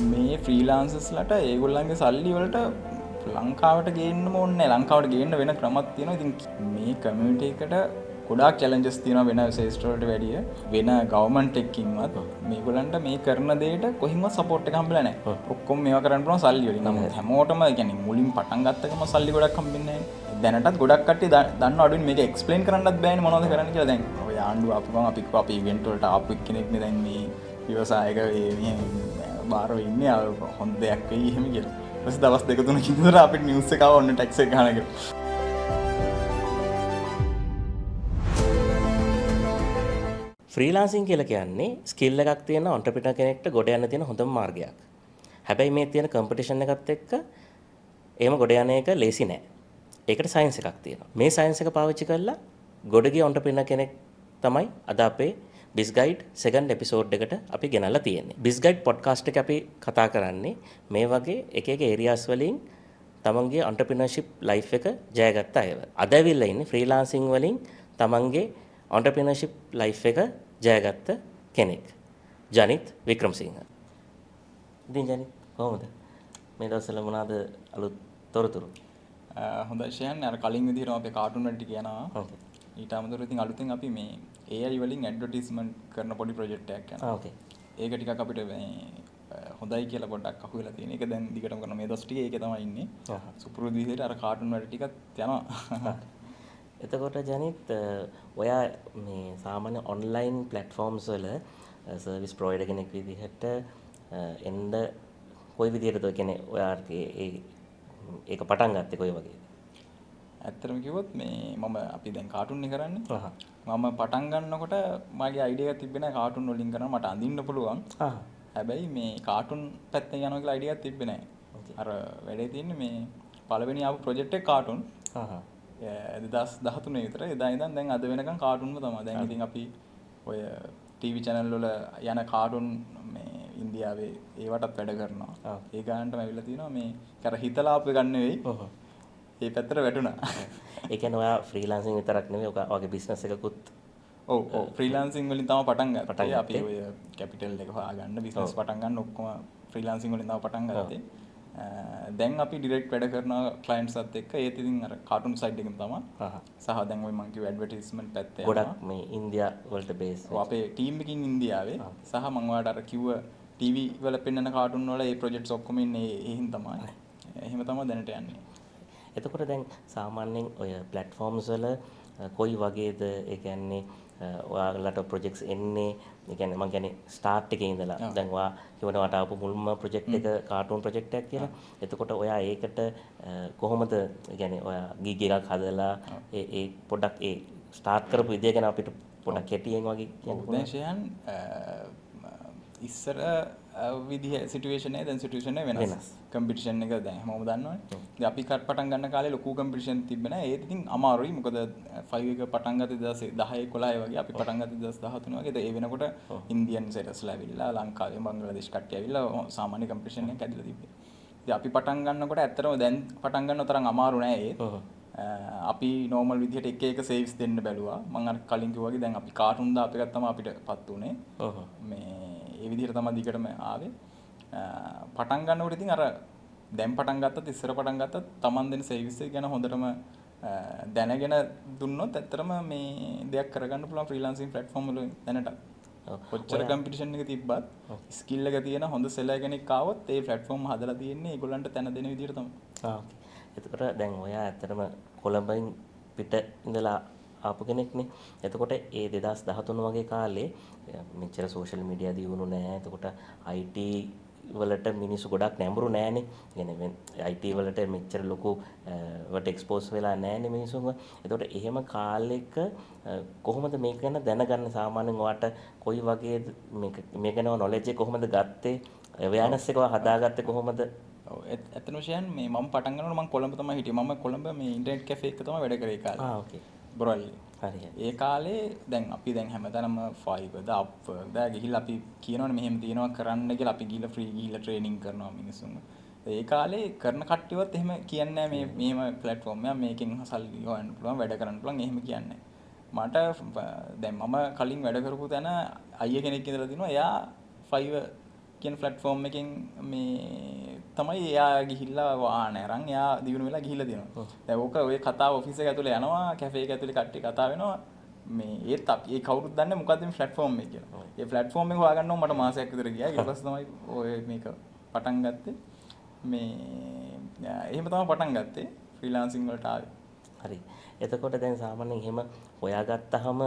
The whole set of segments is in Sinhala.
මේ ෆ්‍රීලාන්සර්ස්ලට ඒගොල්ලන්ගේ සල්ලි වලට ලංකාවට ගේන්න ඕනේ. ලංකාවට ගේන්න වෙන ක්‍රමයක් තියෙනවා. ඉතින් මේ කමියුනිටි එකට ගොඩාක් චැලෙන්ජස් තියෙනවා වෙන ශේෂ්ත්‍ර වලට වැඩිය. වෙන ගවර්න්මන්ට් එකකින්වත් මේගොල්ලන්ට මේ කරන දෙයට කොහින්වත් සපෝට් එක හම්බෙලා නැහැ. ඔක්කොම මේවා කරන්න පුළුවන් සල්ලි වලින්. නමුත් හැමෝටම කියන්නේ මුලින් පටන් ගත්තකම සල්ලි ගොඩක් හම්බෙන්නේ නැහැ. දැනටත් ගොඩක් කට්ටිය දන්නව අඩුයි මේක එක්ස්ප්ලেইন කරන්නත් බෑනේ මොනවද කරන්න කියලා. දැන් ඔය ආණ්ඩුව අපි ඉවෙන්ට් වලට ආපු කෙනෙක්නේ දැන් මේ ව්‍යවසායක මේ බාරව ඉන්නේ හොඳ දෙයක් වෙයි එහෙම කියලා. ඊපස්සේ දවස් දෙක තුනකින් විතර අපිට නිවුස් එක ආව ඔන්න ටැක්ස් එක ගන්න කියලා. ෆ්‍රීලාන්සින් කියලා කියන්නේ ස්කිල් එකක් තියෙන ඔන්ටර්ප්‍රිනර් කෙනෙක්ට ගොඩ යන්න තියෙන හොඳම මාර්ගයක්. හැබැයි මේ තියෙන කම්පිටිෂන් එකත් එක්ක එහෙම ගොඩ යන එක ලේසි නෑ. ඒකට සයන්ස් එකක් තියෙනවා. මේ සයන්ස් එක පාවිච්චි කරලා ගොඩ ගිය ඔන්ටර්ප්‍රිනර් කෙනෙක් තමයි අද අපේ Biz Guide second episode එකට අපි ගෙනල්ලා තියෙන්නේ. Biz Guide podcast එක අපි කතා කරන්නේ මේ වගේ එක එක areas වලින් තමන්ගේ entrepreneurship life එක ජයගත්ත අයව. අද ඇවිල්ලා ඉන්නේ freelancing වලින් තමන්ගේ entrepreneurship life එක ජයගත්ත කෙනෙක්. ජනිත් වික්‍රමසිංහ. ඉතින් ජනිත් කොහොමද? මේ දවස්වල මොනවාද අලුත් තොරතුරු? හොඳයි ෂයන් අර කලින් විදිහටම අපේ කාටුන් වලට කියනවා. ඕකේ. ඊට අමතරව ඉතින් අලුතෙන් අපි මේ AI වලින් ඇඩ්වර්ටයිස්මන්ට් කරන පොඩි ප්‍රොජෙක්ට් එකක් යනවා. ඕකේ. ඒක ටිකක් අපිට මේ හොඳයි කියලා පොඩ්ඩක් අහුවෙලා තියෙන. ඒක දැන් දිගටම කරන මේ දවස් ටිකේ ඒකේ තමයි ඉන්නේ. සුපුරුදු විදිහට අර කාටුන් වල ටිකක් යනවා. එතකොට ජනිත් ඔයා මේ සාමාන්‍ය ඔන්ලයින් ප්ලැට්ෆෝම්ස් වල සර්විස් ප්‍රොවයිඩර් කෙනෙක් විදිහට එන්න කොයි විදිහටද කියන්නේ ඔයාගේ ඒක පටන් ගත්තේ කොයි වගේද? ඇත්තටම කිව්වොත් මේ මම අපි දැන් කාටුන් එක කරන්නේ. මම පටන් ගන්නකොට මගේ අයිඩියා එකක් තිබ්බේ නැහැ කාටුන් වලින් කරන්න මට අඳින්න පුළුවන්. හැබැයි මේ කාටුන් පැත්තෙන් යනවා කියලා අයිඩියා එකක් තිබ්බේ නැහැ. අර වැඩේ තියෙන්නේ මේ පළවෙනි ආපු ප්‍රොජෙක්ට් එක කාටුන්. 2013 විතර එදා ඉඳන් දැන් අද වෙනකන් කාටුන්ම තමයි. දැන් ඉතින් අපි ඔය ටීවී channel වල යන කාටුන් මේ ඉන්දියාවේ ඒවටත් වැඩ කරනවා. ඒ ගානටම ඇවිල්ලා තියෙනවා මේ කර හිතලා ආපු එකක් නෙවෙයි. ඒ පැත්තට වැටුණා. ඒ කියන්නේ ඔයා ෆ්‍රීලාන්සින් විතරක් නෙවෙයි ඔයාගේ බිස්නස් එකකුත් ඔව් ෆ්‍රීලාන්සින් වලින් තමයි පටන් ගත්තේ. අපි ඔය කැපිටල් එක හොයාගන්න බිස්නස් පටන් ගන්න ඔක්කොම ෆ්‍රීලාන්සින් වලින් තමයි පටන් ගත්තේ. දැන් අපි ඩිරෙක්ට් වැඩ කරන ක්ලයන්ට්ස්ත් එක්ක ඒත් ඉතින් අර කාටුන් සයිඩ් එකෙන් තමයි. සහ දැන් ඔය මම කිව්ව ඇඩ්වර්ටයිස්මන්ට් පැත්තේ ගොඩක් මේ ඉන්දියා වලට බේස්. ඔව් අපේ ටීම් එකකින් ඉන්දියාවේ සහ මම ඔයාලට අර කිව්ව ටීවී වල පෙන්නන කාටුන් වල ඒ ප්‍රොජෙක්ට්ස් ඔක්කොම ඉන්නේ එහෙන් තමයි. එහෙම තමයි දැනට යන්නේ. එතකොට දැන් සාමාන්‍යයෙන් ඔය ප්ලැට්ෆෝම්ස් වල කොයි වගේද ඒ කියන්නේ ඔයාලට ප්‍රොජෙක්ට්ස් එන්නේ ඒ කියන්නේ මම කියන්නේ ස්ටාර්ට් එකේ ඉඳලා දැන් ඔයා කියවනවාට ආපු මුල්ම ප්‍රොජෙක්ට් එක කාටුන් ප්‍රොජෙක්ට් එකක් කියලා. එතකොට ඔයා ඒකට කොහොමද ඒ කියන්නේ ඔයා ගිග් එකක් හදලා ඒ පොඩ්ඩක් ඒ ස්ටාර්ට් කරපු විදිය ගැන අපිට පොඩ්ඩක් කෙටියෙන් වගේ කියන්න පුළුවන්. දැන් ෂයන් ඉස්සර විදිහ සිටුේෂන් එක දැන් සිටුේෂන් එක වෙනස්. කම්පිටිෂන් එක දැන් හැමෝම දන්නවනේ. ඉතින් අපි පටන් ගන්න කාලේ ලොකු කම්පිටිෂන් තිබ්බ නෑ. ඒත් ඉතින් අමාරුයි. මොකද 5 එක පටන් ගත්තේ 2010 11 වගේ. අපි පටන් ගත්තේ 2013 වගේ. ඒ වෙනකොට ඉන්දියන් සෙටර්ස්ලා ඇවිල්ලා ලංකාවේ බංග්ලාදේශ කට්ටිය ඇවිල්ලා සාමාන්‍ය කම්පිටිෂන් එකක් ඇදලා තිබ්බේ. ඉතින් අපි පටන් ගන්නකොට ඇත්තටම දැන් පටන් ගන්න තරම් අමාරු නෑ ඒත්. අපි නෝමල් විදිහට එක එක සේව්ස් දෙන්න බැලුවා. මම අර කලින් කිව්වා වගේ දැන් අපි කාටුන් දාප එකක් තමයි අපිටපත් උනේ. මේ ඒ විදිහට තමයි දිගටම ආවේ. පටන් ගන්නකොට ඉතින් අර දැන් පටන් ගත්තත් ඉස්සර පටන් ගත්තත් Taman දෙන සර්විස් එක ගැන හොඳටම දැනගෙන දුන්නොත් ඇත්තටම මේ දෙයක් කරගන්න පුළුවන් ෆ්‍රීලාන්සින් ප්ලැට්ෆෝම් වල දැනට. කොච්චර කම්පිටිෂන් එක තිබ්බත් ස්කිල් එක තියෙන හොඳ සෙලර් කෙනෙක් ආවොත් ඒ ප්ලැට්ෆෝම් හදලා තියෙන්නේ ඒගොල්ලන්ට තැන දෙන විදිහට තමයි. එතකොට දැන් ඔයා ඇත්තටම කොළඹින් පිට ඉඳලා ආපු කෙනෙක්නේ. එතකොට ඒ 2013 වගේ කාලේ මෙච්චර සෝෂල් මීඩියා දියුණු නැහැ. එතකොට IT වලට මිනිස්සු ගොඩක් නැඹුරු නැහනේ. يعني IT වලට මෙච්චර ලොකු වට එක්ස්පෝස් වෙලා නැහනේ මිනිස්සුන්ව. එතකොට එහෙම කාලෙක කොහොමද මේක ගැන දැනගන්න සාමාන්‍යයෙන් ඔයාට කොයි වගේ මේක ගැන නොලෙජ් එක කොහොමද ගත්තේ? අවයර්නස් එක හදාගත්තේ කොහොමද? ඔව් ඇත්තටම ෂයන් මේ මම පටන් ගන්නකොට මම කොළඹ තමයි හිටියේ. මම කොළඹ මේ ඉන්ටර්නෙට් කැෆේ එක තමයි වැඩ කරේ ඒ කාලේ. ඕකේ. බොරල්ලි. හරි. ඒ කාලේ දැන් අපි දැන් හැමදාම Fiverr Upwork දා ගිහිල්ලා අපි කියනවනේ මෙහෙම තියෙනවා කරන්න කියලා අපි ගිහිල්ලා ෆ්‍රී ගිහිල්ලා ට්‍රේනින් කරනවා මිනිස්සුන්ව. ඒ කාලේ කරන කට්ටියවත් එහෙම කියන්නේ නැහැ මේ මෙහෙම ප්ලැට්ෆෝම් එකක් මේකෙන් සල්ලි හොයන්න පුළුවන් වැඩ කරන්න පුළුවන් එහෙම කියන්නේ. මට දැන් මම කලින් වැඩ කරපු තැන අයියා කෙනෙක් ඉඳලා දිනවා එයා Fiverr කියන platform එකෙන් මේ තමයි එයා ගිහිල්ලා වාහන අරන් එයා දිනු වෙලා ගිහිල්ලා දෙනවා. දැන් ඕක ඔය කතාව ඔෆිස් එක ඇතුලේ යනවා, කැෆේ එක ඇතුලේ කට්ටිය කතා වෙනවා. මේ ඒත් අපි ඒ කවුරුත් දන්නේ මොකද්ද මේ platform එක කියලා. ඒ platform එක හොයාගන්නව මට මාසයක් විතර ගියා. ඊට පස්සේ තමයි ඔය මේක පටන් ගත්තේ. මේ එහෙම තමයි පටන් ගත්තේ ෆ්‍රීලාන්සින් වලට ආවේ. හරි. එතකොට දැන් සාමාන්‍යයෙන් එහෙම හොයාගත්තාම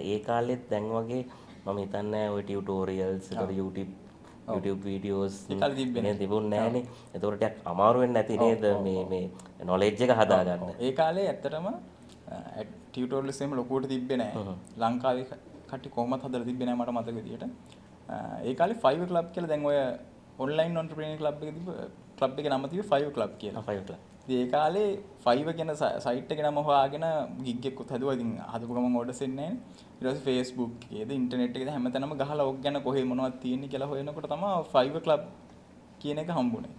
ඒ කාලෙත් දැන් වගේ මම හිතන්නේ ඔය ටියුටෝරියල්ස් ඒකට YouTube videos නේ තිබුණේ නැහනේ. ඒතකොට ටිකක් අමාරු වෙන්නේ නැති නේද මේ knowledge එක හදාගන්න. ඒ කාලේ ඇත්තටම ටියුටෝරියල්ස් එහෙම ලොකුවට තිබ්බේ නැහැ. ලංකාවේ කට්ටිය කොහොමද හදලා තිබ්බේ නැහැ මට මතක විදියට. ඒ කාලේ 5 club කියලා දැන් ඔය online entrepreneur club එකේ තිබ්බ club එකේ නම තිබ්බේ 5 club කියලා. 5 club. ඒ කාලේ 5 කියන සයිට් එකේ නම හොයාගෙන ගිග් එකකුත් හදුවා. ඉතින් හදපු ගමන් ඕඩර්ස් එන්නේ නැහැ. ඊට පස්සේ Facebook එකේද ඉන්ටර්නෙට් එකේද හැමතැනම ගහලා ඔක් ගැන කොහේ මොනවද තියෙන්නේ කියලා හොයනකොට තමයි 5 club කියන එක හම්බුනේ.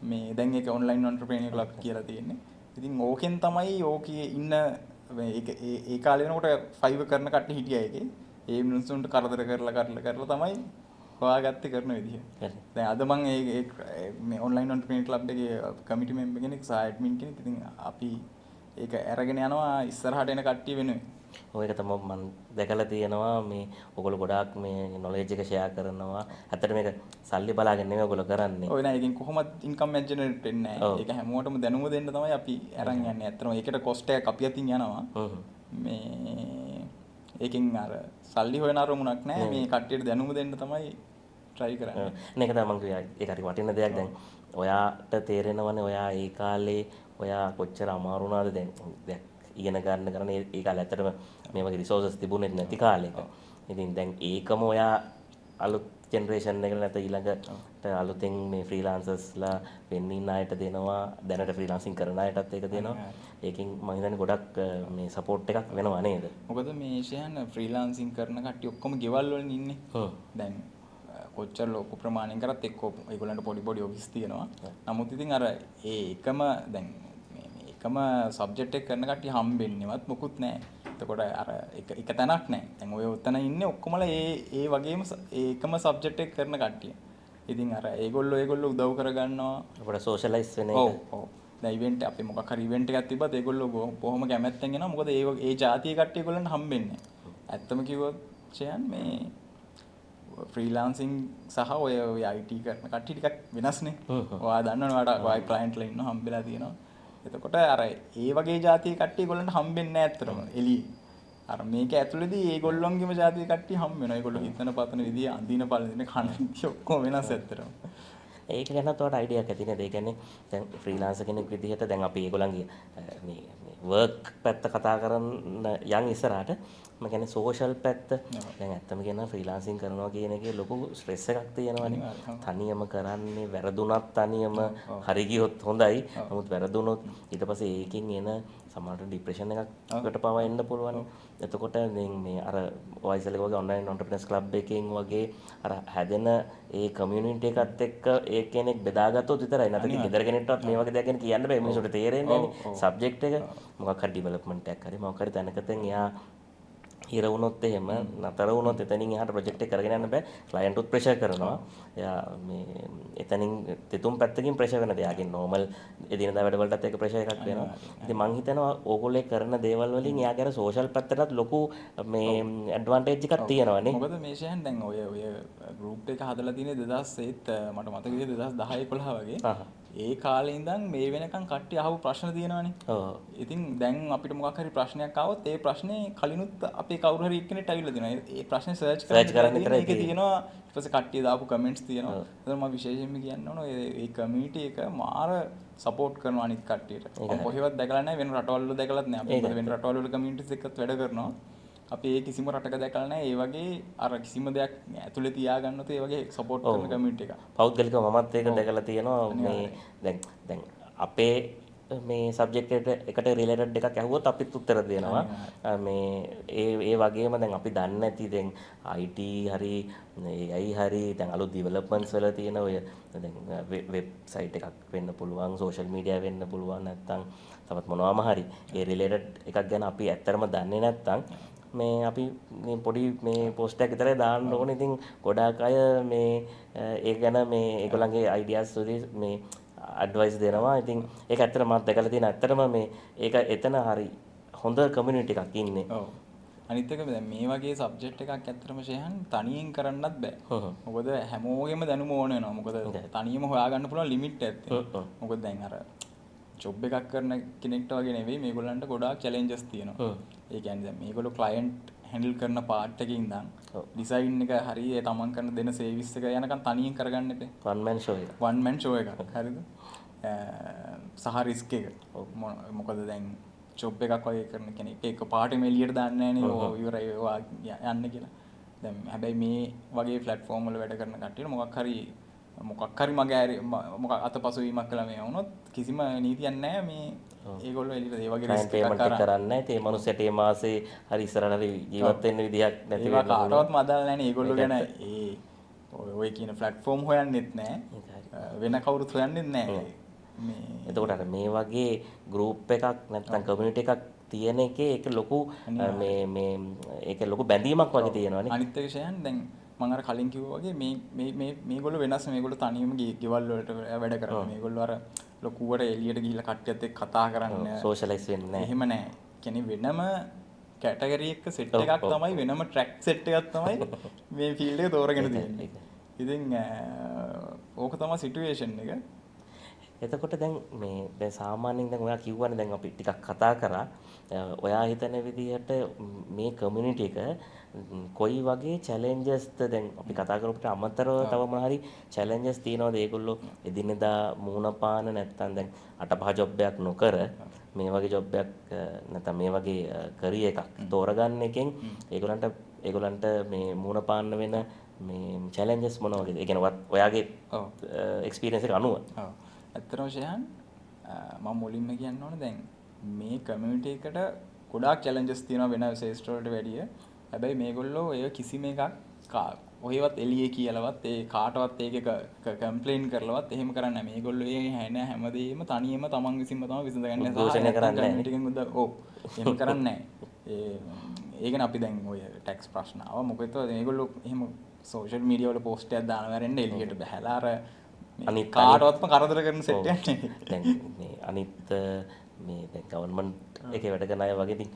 මේ දැන් ඒක online entrepreneur club කියලා තියෙන්නේ. ඉතින් ඕකෙන් තමයි ඕකේ ඉන්න ඒ කාලේ වෙනකොට 5 කරන කට්ටිය හිටියා ඒකේ. ඒ මිනිස්සුන්ට කරදර කරලා තමයි හොයාගත්තේ කරන විදිහ. දැන් අද මම මේ online entrepreneur club එකේ committee member කෙනෙක් සහ admin කෙනෙක්. ඉතින් අපි ඒක අරගෙන යනවා ඉස්සරහට එන කට්ටිය වෙනුවෙන්. ඔය එක තමයි මම දැකලා තියෙනවා මේ ඔයගොල්ලෝ ගොඩාක් මේ knowledge එක share කරනවා. ඇත්තට මේක සල්ලි බලාගෙන නෙමෙයි ඔයගොල්ලෝ කරන්නේ. ඔය නෑ එකෙන් කොහොමද income generate වෙන්නේ නැහැ. ඒක හැමෝටම දැනුම දෙන්න තමයි අපි අරන් යන්නේ. ඇත්තටම ඒකට cost එකක් අපි අතින් යනවා. මේ ඒකෙන් අර සල්ලි හොයන අරමුණක් නැහැ. මේ කට්ටියට දැනුම දෙන්න තමයි try කරන්නේ. මේක තමයි මම කිව්වේ ඒක හරි වටින දෙයක්. දැන් ඔයාට තේරෙනවනේ ඔයා ඒ කාලේ ඔයා කොච්චර අමාරු වුණාද දැන් ඉගෙන ගන්න කරන්නේ ඒ කාලේ ඇත්තටම මේ වගේ රිසෝසස් තිබුණේ නැති කාලෙක. ඉතින් දැන් ඒකම ඔයා අලුත් ජෙනරේෂන් එකට නැත්නම් ඊළඟට අලුතෙන් මේ ෆ්‍රීලාන්සර්ස්ලා වෙන්න ඉන්න අයට දෙනවා. දැනට ෆ්‍රීලාන්සින් කරන අයටත් ඒක දෙනවා. ඒකෙන් මම හිතන්නේ ගොඩක් මේ සපෝට් එකක් වෙනවා නේද? මොකද මේ ෂයන් ෆ්‍රීලාන්සින් කරන කට්ටිය ඔක්කොම ගෙවල් වලින් ඉන්නේ. දැන් කොච්චර ලොකු ප්‍රමාණයෙන් කරත් එක්ක ඒගොල්ලන්ට පොඩි ඔෆිස් තියෙනවා. නමුත් ඉතින් අර ඒ එකම දැන් එකම සබ්ජෙක්ට් එක කරන කට්ටිය හම්බෙන්නේවත් මොකුත් නැහැ. එතකොට අර එක තැනක් නැහැ. දැන් ඔය උතන ඉන්නේ ඔක්කොමලා ඒ වගේම ඒකම සබ්ජෙක්ට් එක කරන කට්ටිය. ඉතින් අර ඒගොල්ලෝ උදව් කරගන්නවා. අපිට සෝෂලයිස් වෙන එක. ඔව්. දැන් ඉවෙන්ට් අපි මොකක් හරි ඉවෙන්ට් එකක් තිබ්බත් ඒගොල්ලෝ බොහොම කැමැත්තෙන් එනවා. මොකද ඒ ජාතියේ කට්ටිය ඒගොල්ලන්ට හම්බෙන්නේ. ඇත්තම කිව්වොත් ෂයන් මේ ෆ්‍රීලාන්සින් සහ ඔය IT කරන කට්ටිය ටිකක් වෙනස්නේ. ඔයා දන්නවනේ ඔයාට ක්ලයන්ට්ලා ඉන්න හම්බෙලා තියෙනවා. එතකොට අර ඒ වගේ ජාතියේ කට්ටිය ඒගොල්ලන්ට හම්බෙන්නේ නැහැ ඇත්තටම එළියේ. අර මේක ඇතුළේදී ඒගොල්ලොන්ගේම ජාතියේ කට්ටිය හම්බ වෙනවා. ඒගොල්ලෝ හිතන පතන විදිය, අඳින පළඳින කන විදිය ඔක්කොම වෙනස් ඇත්තටම. ඒක ගැනත් ඔයාලට අයිඩියාවක් ඇති නේද? ඒ කියන්නේ දැන් ෆ්‍රීලාන්සර් කෙනෙක් විදිහට දැන් අපි ඒගොල්ලන්ගේ මේ වර්ක් පැත්ත කතා කරන්න යන් ඉස්සරහට මම කියන්නේ සෝෂල් පැත්ත දැන් ඇත්තම කියනවා ෆ්‍රීලාන්සින් කරනවා කියන එකේ ලොකු ස්ට්‍රෙස් එකක් තියෙනවානේ. තනියම කරන්නේ වැරදුනත් තනියම හරි ගියොත් හොඳයි. නමුත් වැරදුනොත් ඊට පස්සේ ඒකෙන් එන සමහරට ડિප්‍රෙෂන් එකකට පවා එන්න පුළුවන්. එතකොට දැන් මේ අර වයිසල් එක වගේ ඔන්ලයින් ඔන්ටර්ප්‍රෙනර්ස් ක්ලබ් එකකින් වගේ අර හැදෙන ඒ කමියුනිටි එකත් එක්ක ඒ කෙනෙක් බෙදාගත්තොත් විතරයි. නැත්නම් ගෙදර කෙනෙක්ටවත් මේ වගේ දෙයක් ගැන කියන්න බෑ. මිනිස්සුන්ට තේරෙන්නේ නැහැ. සබ්ජෙක්ට් එක මොකක් හරි ඩෙවලොප්මන්ට් එකක් හරි මොකක් හරි තැනකතෙන් එයා හිර වුණොත් එහෙම නතර වුණොත් එතනින් එහාට ප්‍රොජෙක්ට් එක කරගෙන යන්න බෑ. ක්ලයන්ට් උත් ප්‍රෙෂර් කරනවා. එයා මේ එතනින් දෙතුන් පැත්තකින් ප්‍රෙෂර් වෙනවා. එයාගේ නෝමල් එදිනදා වැඩවලටත් ඒක ප්‍රෙෂර් එකක් වෙනවා. ඉතින් මං හිතනවා ඕගොල්ලෝ කරන දේවල් වලින් එයාගේ අර සෝෂල් පැත්තටත් ලොකු මේ ඇඩ්වාන්ටේජ් එකක් තියෙනවානේ. මොකද මේ ෂයන් දැන් ඔය ගෲප් එක හදලා තියෙන්නේ 2007 මට මතක විදිහට 2010 11 වගේ. ඒ කාලේ ඉඳන් මේ වෙනකන් කට්ටිය අහපු ප්‍රශ්න තියෙනවානේ. ඔව්. ඉතින් දැන් අපිට මොකක් හරි ප්‍රශ්නයක් ආවොත් ඒ ප්‍රශ්නේ කලිනුත් අපේ කවුරු හරි එක්කෙනෙක් ඇවිල්ලා දෙනවා. ඒ ප්‍රශ්නේ සර්ච් කරන්න ඒකේ තියෙනවා. ඊට පස්සේ කට්ටිය දාපු කමෙන්ට්ස් තියෙනවා. ඒතර මම විශේෂයෙන්ම කියන්න ඕන ඒ කමියුනිටි එක මාර සපෝට් කරනවා අනිත් කට්ටියට. මම කොහෙවත් දැකලා නැහැ වෙන රටවල් වල දැකලත් නැහැ. අපි වෙන රටවල් වල කමියුනිටිස් එක්කත් වැඩ කරනවා. අපි ඒ කිසිම රටක දැකලා නැහැ. ඒ වගේ අර කිසිම දෙයක් ඇතුලේ තියාගන්නත් ඒ වගේ සපෝට් කරන කමියුනිටි එක. පෞද්ගලිකව මමත් ඒක දැකලා තියෙනවා. මේ දැන් අපේ මේ සබ්ජෙක්ට් එකට රිලේටඩ් එකක් ඇහුවොත් අපිත් උත්තර දෙනවා. මේ ඒ වගේම දැන් අපි දන්නේ නැති දැන් IT හරි AI හරි දැන් අලුත් ඩෙවලොප්මන්ට්ස් වල තියෙන ඔය දැන් වෙබ්සයිට් එකක් වෙන්න පුළුවන්, සෝෂල් මීඩියා වෙන්න පුළුවන්, නැත්නම් තවත් මොනවාම හරි ඒ රිලේටඩ් එකක් ගැන අපි ඇත්තටම දන්නේ නැත්නම් මේ අපි මේ පොඩි මේ පෝස්ට් එකක් විතරයි දාන්න ඕනේ. ඉතින් ගොඩාක් අය මේ ඒක ගැන මේ ඒගොල්ලන්ගේ අයිඩියාස් මේ ඇඩ්වයිස් දෙනවා. ඉතින් ඒක ඇත්තට මම දැකලා තියෙන ඇත්තටම මේ ඒක එතන හරි හොඳ කමියුනිටි එකක් ඉන්නේ. ඔව්. අනිත් එක දැන් මේ වගේ සබ්ජෙක්ට් එකක් ඇත්තටම ෂයන් තනියෙන් කරන්නත් බෑ. මොකද හැමෝගෙම දැනුම ඕන වෙනවා. මොකද තනියම හොයාගන්න පුළුවන් ලිමිට් එකක් තියෙනවා. මොකද දැන් අර ජොබ් එකක් කරන කෙනෙක්ට වගේ නෙවෙයි මේගොල්ලන්ට ගොඩාක් චැලෙන්ජස් තියෙනවා. ඒ කියන්නේ දැන් මේගොල්ලෝ ක්ලයන්ට් හැන්ඩල් කරන පාර්ට් එකේ ඉඳන් ඩිසයින් එක හරි ඒ තමන් කරන දෙන සර්විස් එක යනකම් තනියෙන් කරගන්න එපා. one man show එක. one man show එකක්. හරිද? සහ රිස්ක් එක. මොකද දැන් ජොබ් එකක් වගේ කරන කෙනෙක් ඒක පාටම එළියට දාන්නේ නැහැ නේ. ඉවරයි ඔයා යන්න කියලා. දැන් හැබැයි මේ වගේ ප්ලැට්ෆෝම් වල වැඩ කරන කට්ටියට මොකක් හරි මගේ අතපසුවීමක් කළා මේ වුණොත් කිසිම නීතියක් නැහැ මේ ඒගොල්ලෝ එළියට ඒ වගේ රිස්ක් එකක් කරන්නේ. ඒ මනුස්සයට මේ මාසේ හරි ඉස්සරහට හරි ජීවත් වෙන්න විදියක් නැති වෙනවා. ඒක කාටවත්ම අදාළ නැහැ නේ. ඒගොල්ලෝ ගැන ඔය කියන ප්ලැට්ෆෝම් හොයන්නෙත් නැහැ. වෙන කවුරුත් හොයන්නෙත් නැහැ. එතකොට අර මේ වගේ ගෲප් එකක් නැත්නම් කමියුනිටි එකක් තියෙන එකේ ඒක ලොකු මේ ඒක ලොකු බැඳීමක් වගේ තියෙනවානේ. අනිත් එක ෂයන් දැන් මම අර කලින් කිව්වා වගේ මේගොල්ලෝ වෙනස් මේගොල්ලෝ තනියම ගෙවල් වලට වැඩ කරනවා. මේගොල්ලෝ අර ලොකුවට එළියට ගිහිල්ලා කට්ටියත් එක්ක කතා කරන්න සෝෂලයිස් වෙන්නේ නැහැ. එහෙම නැහැ. කියන්නේ වෙනම කැටගරි එක සෙට් එකක් තමයි වෙනම ට්‍රැක් සෙට් එකක් තමයි මේ ෆීල්ඩ් එක තෝරගෙන තියෙන්නේ. ඉතින් ඕක තමයි සිටුේෂන් එක. එතකොට දැන් මේ දැන් සාමාන්‍යයෙන් දැන් ඔයා කිව්වනේ දැන් අපි ටිකක් කතා කරා. ඔයා හිතන විදිහට මේ කමියුනිටි එක කොයි වගේ චැලෙන්ජස්ද දැන් අපි කතා කරපුවට අමතරව තව මොන හරි චැලෙන්ජස් තියෙනවද ඒගොල්ලෝ එදිනෙදා මුහුණ පාන නැත්නම් දැන් අටපහ ජොබ් එකක් නොකර මේ වගේ ජොබ් එකක් නැත්නම් මේ වගේ කරියර් එකක් තෝරගන්න එකෙන් ඒගොල්ලන්ට මේ මුහුණ පාන්න වෙන මේ චැලෙන්ජස් මොන වගේද? ඒ කියන්නේ ඔයාගේ එක්ස්පීරියන්ස් එක අනුව. ඔව්. ඇත්තටම ෂයන් මම මුලින්ම කියන්න ඕනේ දැන් මේ කමියුනිටි එකට ගොඩාක් චැලෙන්ජස් තියෙනවා වෙන ශේෂ්ඨ වලට වැඩිය. හැබැයි මේගොල්ලෝ ඒ කිසිම එකක් ඔහෙවත් එළියේ කියලාවත් ඒ කාටවත් ඒක කම්ප්ලේන් කරලවත් එහෙම කරන්නේ නැහැ. මේගොල්ලෝ ඒ හැන හැමදේම තනියම තමන් විසින්ම තමයි විසඳගන්නේ. උද්ඝෝෂණය කරන්නේ නැහැ. ටිකෙන් ඔව්. එහෙම කරන්නේ නැහැ. ඒකනේ අපි දැන් ඔය ටැක්ස් ප්‍රශ්න ආවා. මොකද මේගොල්ලෝ එහෙම සෝෂල් මීඩියා වල පෝස්ට් එකක් දානවා රෙන්න එළියට බහැලා අර අනිත් කාටවත්ම කරදර කරන සෙට් එකක් නේ. දැන් මේ අනිත් මේ දැන් ගවර්න්මන්ට් එකේ වැඩ කරන අය වගේ ඉතින්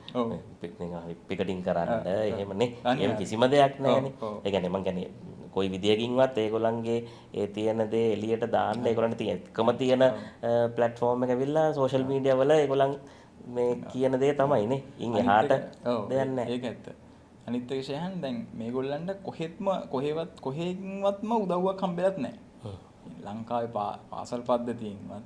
පිකටින් කරන්න එහෙමනේ. එහෙම කිසිම දෙයක් නැහැනේ. ඒ කියන්නේ මං කියන්නේ කොයි විදියකින්වත් ඒගොල්ලන්ගේ ඒ තියෙන දේ එළියට දාන්න ඒගොල්ලන්ට තියෙන එකම තියෙන ප්ලැට්ෆෝම් එක ඇවිල්ලා සෝෂල් මීඩියා වල ඒගොල්ලන් මේ කියන දේ තමයිනේ. ඉන් එහාට දෙයක් නැහැ. ඒක ඇත්ත. අනිත් එක ෂයන් දැන් මේගොල්ලන්ට කොහෙන්වත්ම උදව්වක් හම්බෙලත් නැහැ. ලංකාවේ පාසල් පද්ධතියෙන්වත්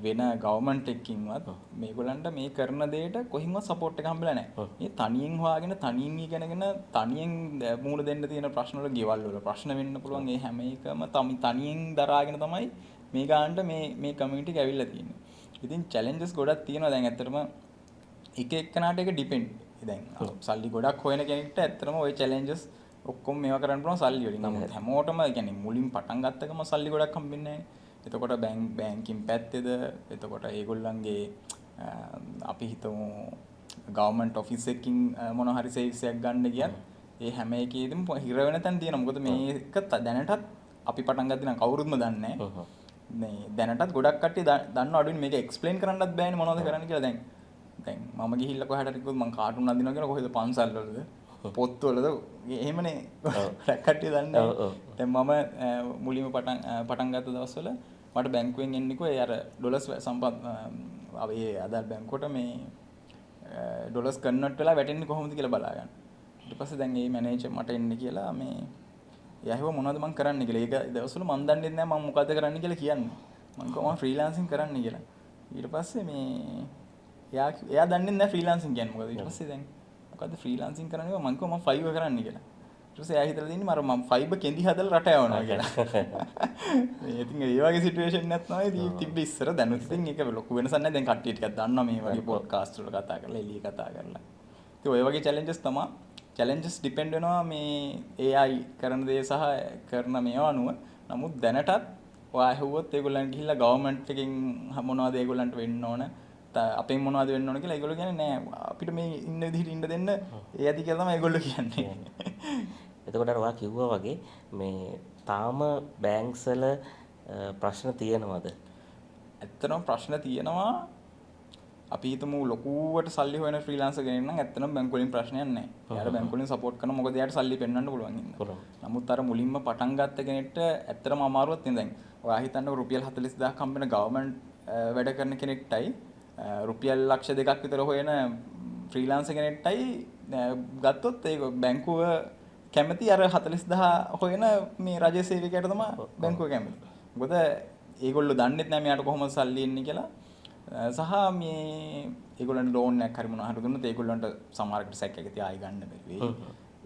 වෙන ගවර්න්මන්ට් එකකින්වත් මේගොල්ලන්ට මේ කරන දෙයට කොහින්වත් සපෝට් එක හම්බෙලා නැහැ. මේ තනියෙන් හොයාගෙන තනියෙන් ඉගෙනගෙන තනියෙන් මුහුණ දෙන්න තියෙන ප්‍රශ්න වල ගෙවල් වල ප්‍රශ්න වෙන්න පුළුවන්. ඒ හැම එකම තනියෙන් දරාගෙන තමයි මේ ගානට මේ කමියුනිටි එක ඇවිල්ලා තියෙන්නේ. ඉතින් චැලෙන්ජස් ගොඩක් තියෙනවා. දැන් ඇත්තටම එක එක්කනට ඒක ඩිපෙන්ඩ්. දැන් සල්ලි ගොඩක් හොයන කෙනෙක්ට ඇත්තටම ওই චැලෙන්ජස් ඔක්කොම මේවා කරන්න පුළුවන් සල්ලි වලින්. නමුත් හැමෝටම يعني මුලින් පටන් ගත්තකම සල්ලි ගොඩක් හම්බෙන්නේ නැහැ. එතකොට බැංකින් පැත්තේද එතකොට ඒගොල්ලන්ගේ අපි හිතමු ගවර්න්මන්ට් ඔෆිස් එකකින් මොන හරි සර්විස් එකක් ගන්න ගියත් ඒ හැම එකේදීම හිර වෙන තැන තියෙනවා. මොකද මේක දැනටත් අපි පටන් ගත්තේ නම් කවුරුත්ම දන්නේ නැහැ. මේ දැනටත් ගොඩක් කට්ටිය දන්නව අඩුයි මේක එක්ස්ප්ලেইন කරන්නත් බෑනේ මොනවද කරන්න කියලා. දැන් මම ගිහිල්ලා කොහාට හරි මම කාටුන් අඳිනවා කියලා කොහෙද පන්සල් වලද පොත්වලද එහෙමනේ කට්ටිය දන්නේ. දැන් මම මුලින්ම පටන් ගත්ත දවස්වල මට බැංකුවෙන් එන්නකෝ ඒ අර ඩොලර්ස් සම්පත් ඒ අදාළ බැංකුවට මේ ඩොලර්ස් කන්වර්ට් වෙලා වැටෙන්නේ කොහොමද කියලා බලා ගන්න. ඊට පස්සේ දැන් මේ මැනේජර් මට එන්න කියලා මේ එයා හිතුවා මොනවද මම කරන්න කියලා. ඒක දවස්වල මම දන්නේ නැහැ මම මොකද්ද කරන්න කියලා කියන්නේ. මම කිව්වා මම ෆ්‍රීලාන්සින් කරන්න කියලා. ඊට පස්සේ මේ එයා දන්නේ නැහැ ෆ්‍රීලාන්සින් කියන්නේ මොකද. ඊට පස්සේ දැන් මොකද්ද ෆ්‍රීලාන්සින් කරන්නේ මම කිව්වා මම ෆයිබර් කරන්න කියලා. ඊට පස්සේ එයා හිතලා දින්නේ මම ෆයිබර් කෙඳි හදලා රට යවනවා කියලා. ඉතින් ඒ වගේ සිටුේෂන් එකක් තමයි තිබ්බේ ඉස්සර. දැනුත් ඉතින් ඒක ලොකු වෙනසක් නැහැ. දැන් කට්ටිය ටිකක් දන්නවා මේ වගේ පොඩ්කාස්ට් වල කතා කරලා එළිය කතා කරලා. ඉතින් ඔය වගේ චැලෙන්ජස් තමයි. චැලෙන්ජස් ඩිපෙන්ඩ් වෙනවා මේ AI කරන දේ සහ කරන මේවා අනුව. නමුත් දැනටත් ඔයා ඇහුවොත් ඒගොල්ලන් ගිහිල්ලා ගවර්න්මන්ට් එකකින් මොනවද ඒගොල්ලන්ට වෙන්න ඕන අපේ මොනවද වෙන්න ඕන කියලා ඒගොල්ලෝ කියන්නේ නෑ අපිට මේ ඉන්න විදිහට ඉන්න දෙන්න ඒ ඇති කියලා තමයි ඒගොල්ලෝ කියන්නේ. එතකොට අර ඔයා කිව්වා වගේ මේ තාම බැංක්ස් වල ප්‍රශ්න තියෙනවද? ඇත්තටම ප්‍රශ්න තියෙනවා. අපි හිතමු ලොකුවට සල්ලි හොයන ෆ්‍රීලාන්සර් කෙනෙක් නම් ඇත්තටම බැංකු වලින් ප්‍රශ්නයක් නැහැ. එයාට බැංකු වලින් සපෝට් කරන මොකද එයාට සල්ලි පෙන්වන්න පුළුවන් ඉන්න. නමුත් අර මුලින්ම පටන් ගත්ත කෙනෙක්ට ඇත්තටම අමාරුවක් තියෙන දැන්. ඔයා හිතන්නකො රුපියල් 40000ක් හම්බෙන ගවර්න්මන්ට් වැඩ කරන කෙනෙක්ටයි රුපියල් ලක්ෂ 2ක් විතර හොයන ෆ්‍රීලාන්සර් කෙනෙක්ටයි ගත්තොත් ඒක බැංකුව කැමති අර 40000 හොයන මේ රජයේ සේවකයාට තමයි බැංකුව කැමති. මොකද ඒගොල්ලෝ දන්නෙත් නැහැ මෙයාට කොහොමද සල්ලි එන්නේ කියලා. සහ මේ ඒගොල්ලන්ට ලෝන් එකක් හරි මොනවා හරි දුන්නොත් ඒගොල්ලන්ට සමහරකට සැක එක තියා ආයි ගන්න බැරි වෙයි.